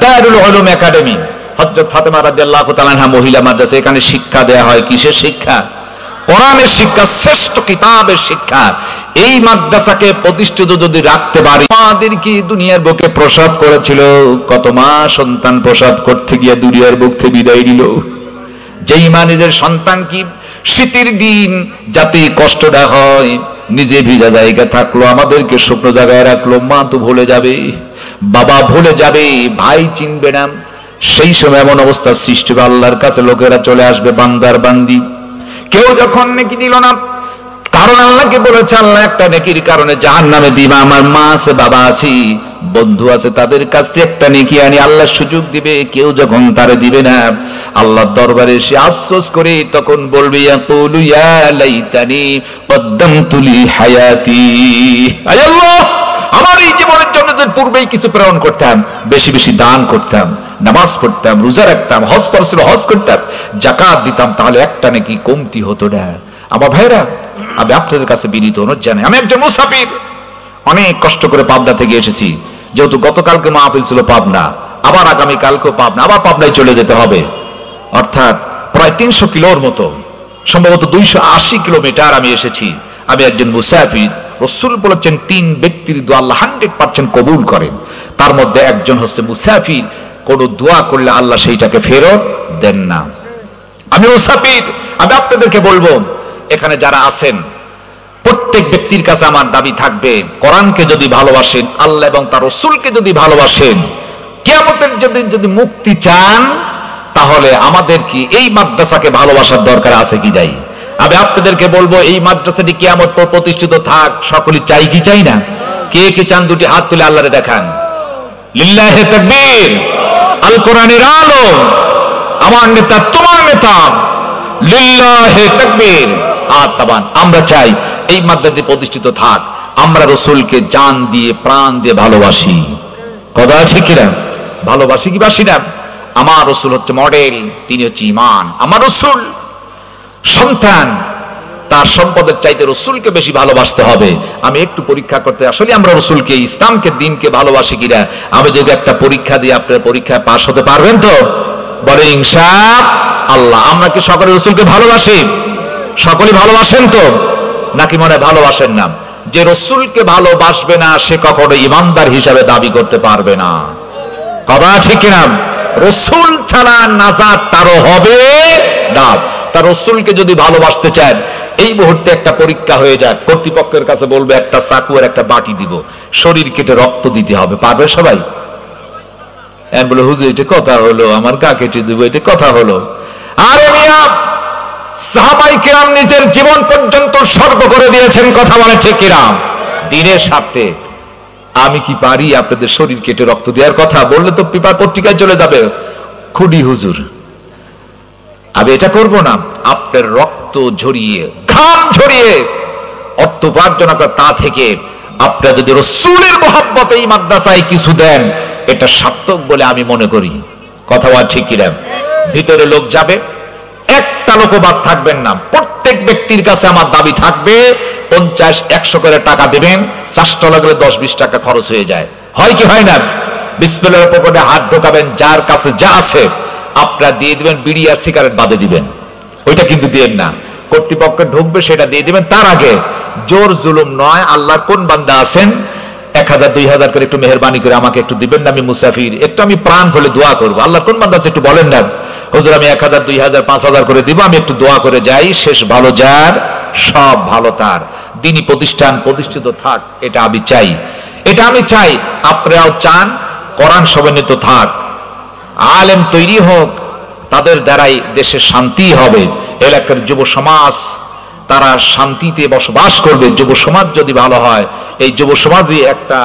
দারুল উলুম একাডেমি, হযরত ফাতেমা রাদিয়াল্লাহু তাআলা আনহা মহিলা মাদ্রাসা, এখানে শিক্ষা দেয়া হয় কিসের শিক্ষা? কোরআনের শিক্ষা, শ্রেষ্ঠ কিতাবের শিক্ষা। এই মাদ্রাসাকে প্রতিষ্ঠিত যদি রাখতে পারি, আমাদের কি দুনিয়ার বুকে প্রসব করেছিল, কত মা সন্তান প্রসব করতে গিয়ে দুনিয়ার বুক থেকে বিদায় দিল। যেই মানের সন্তান কি শীতের দিন যাতে কষ্ট না হয়, নিজে ভিজা জায়গা থাকলো, আমাদেরকে শুকনো জায়গায় রাখলো, মা তো ভুলে যাবে, বাবা ভুলে যাবে, ভাই চিনবে না। সেই সময় এমন অবস্থা সৃষ্টি হবে, আল্লাহর কাছে লোকেরা চলে আসবে বান্দার বান্দি, কেউ যখন নেকি দিল না, কারণ আল্লাহকে বলেছে, আল্লাহ একটা নেকির কারণে জাহান্নামে দিবা, আমার মা আছে, বাবা আছে, বন্ধু আছে, তাদের কাছ থেকে একটা নেকি আনি আল্লাহ সুযোগ দিবে। কেউ যখন তারে দিবে না, আল্লাহর দরবারে এসে আফসোস করে তখন বলবে, ইয়াকুলু ইয়া লাইতানি কদ্দামতু লি হায়াতি, আয় আল্লাহ, আমার এই জীবনের জন্য যদি পূর্বেই কিছু প্রেরণ করতাম, বেশি বেশি দান করতাম, নামাজ পড়তাম, রোজা রাখতাম, হজ করছিল হজ করতাম, যাকাত দিতাম, তাহলে একটা নাকি কমতি হতো না। আমার ভাইরা, আমি আপনাদের কাছে বিনীত অনুরোধ জানাই, আমি একজন মুসাফির, অনেক কষ্ট করে পাবনা থেকে এসেছি, যেহেতু গতকালকে মাহফিল ছিল পাবনা, আবার আগামী কালকে পাবনা, আবার পাবনায় চলে যেতে হবে, অর্থাৎ প্রায় 300 কিলোর মতো, সম্ভবত 280 কিলোমিটার আমি এসেছি। আমি একজন মুসাফির। রাসূল বলেছেন 3 ব্যক্তির দোয়া আল্লাহ 100% কবুল করেন, তার মধ্যে একজন হচ্ছে মুসাফির, কোন দোয়া করলে আল্লাহ সেইটাকে ফেরত দেন না। আমি মুসাফির, আমি আপনাদেরকে বলবো, এখানে যারা আছেন প্রত্যেক ব্যক্তির কাছে আমার দাবি থাকবে, কোরআনকে যদি ভালোবাসেন, আল্লাহ এবং তার রাসূলকে যদি ভালোবাসেন, কিয়ামতের যদি মুক্তি চান, তাহলে আমাদের কি এই মাদ্রাসাকে ভালোবাসার দরকার আছে কি নাই? আমি আপনাদেরকে বলবো, এই মাদ্রাসাটি কিয়ামত পর্যন্ত প্রতিষ্ঠিত থাক, সকলে চাই কি চাই না? কে কে চান দুটি হাত তুলে আল্লাহরে দেখান। লিল্লাহি তাকবীর। আল কোরআনের আলো, আমার নেতা তোমার নেতা, লিল্লাহি তাকবীর। আতাবান, আমরা চাই এই মাদ্রাসাটি প্রতিষ্ঠিত থাক, আমরা রাসূলকে জান দিয়ে প্রাণ দিয়ে ভালোবাসি। কথা আছে কিনা? ভালোবাসি কি বাসি না? আমার রাসূল হচ্ছে মডেল, তিনি হচ্ছে ঈমান। আমার রাসূল সন্তান, তার সম্পদের চাইতে রাসূলকে বেশি ভালোবাসতে হবে। আমি একটু পরীক্ষা করতে, আসলে আমরা রাসূলকে, ইসলামকে, দিনকে ভালোবাসি কিনা, আমি যদি একটা পরীক্ষা দিই, আপনার পরীক্ষায় পাস হতে পারবেন তো? বলে ইনশাআল্লাহ। আমরা কি সকলে রাসূলকে ভালোবাসি? সকলে ভালোবাসেন তো? নাকি মনে ভালোবাসেন না? যে রাসূলকে ভালোবাসবে না, সে কখনো ঈমানদার হিসাবে দাবি করতে পারবে না। কথা ঠিক কিনা? রাসূল ছাড়া নাজাত তারও হবে না। তার রাসূলকে যদি ভালোবাসতে চান, এই মুহূর্তে একটা পরীক্ষা হয়ে যাক, কর্তৃপক্ষের কাছে বলবে একটা চাকু আর একটা বাটি দিব, শরীর কেটে রক্ত দিতে হবে, পারবে সবাই? বলে হুজুর এটা কথা হলো, আমার গা কেটে দিব, এটা কথা হলো? আরে মিয়া, সাহাবায়ে কিরাম নিজের জীবন পর্যন্ত উৎসর্গ করে দিয়েছেন। কথা বলে ঠিক কিনা? দ্বীনের স্বার্থে। আমি কি পারি আপনাদের শরীর কেটে রক্ত দেওয়ার কথা বললে তো পেপার পত্রিকায় চলে যাবে, খুনি হুজুর। আমি এটা করব না। আপনার রক্ত ঝরিয়ে, ঘাম ঝরিয়ে অর্থ উপার্জন করা, তা থেকে আপনারা যদি রাসূলের মহব্বতে এই মাদ্রাসায় কিছু দেন, এটা সার্থক বলে আমি মনে করি। কথা বলা ঠিক কিনা? ভিতরে লোক যাবে, একটা লোকও বাদ থাকবেন না। প্রত্যেক ব্যক্তির কাছে আমার দাবি থাকবে 50-100 করে টাকা দেবেন। চাষটা লাগলে 10-20 টাকা খরচ হয়ে যায়, হয় কি হয় না? বিসমিল্লাহর পকেটে হাত ঢোকাবেন, যার কাছে যা আছে আপনারা দিয়ে দিবেন, বিড়ি আর সিগারেট বাদে দিবেন, ওইটা কিন্তু দিবেন না। কর্তৃপক্ষ ঢুকবে সেটা দিয়ে দিবেন। তার আগে জোর জুলুম নয়। আল্লাহর কোন বান্দা আছেন 1000-2000 করে একটু মেহেরবানি করে আমাকে একটু দিবেন না, আমি মুসাফির, একটু আমি প্রাণ খুলে দোয়া করবো। আল্লাহর কোন বান্দা আছে একটু বলেন না, হুজুর আমি 1000-2000-5000 করে দিব, আমি একটু দোয়া করে যাই, শেষ ভালো যার সব ভালো তার, দিনী প্রতিষ্ঠান প্রতিষ্ঠিত থাক, এটা আমি চাই। এটা আমি চাই, আপনারাও চান কোরআন সমন্বিত থাক, আলেম তৈরি হোক, তাদের দ্বারাই দেশে শান্তি হবে। এলাকার যুব সমাজ তারা শান্তিতে বসবাস করবে। যুব সমাজ যদি ভালো হয়, এই যুব সমাজই একটা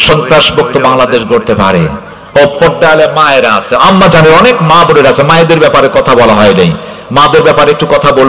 সন্ত্রাসমুক্ত বাংলাদেশ গড়তে পারে। ও পর্দায় মায়েরা আছে, আম্মা জানে, অনেক মা বোনেরা আছে, মায়েদের ব্যাপারে কথা বলা হয় নাই, মাদের ব্যাপারে একটু কথা বল।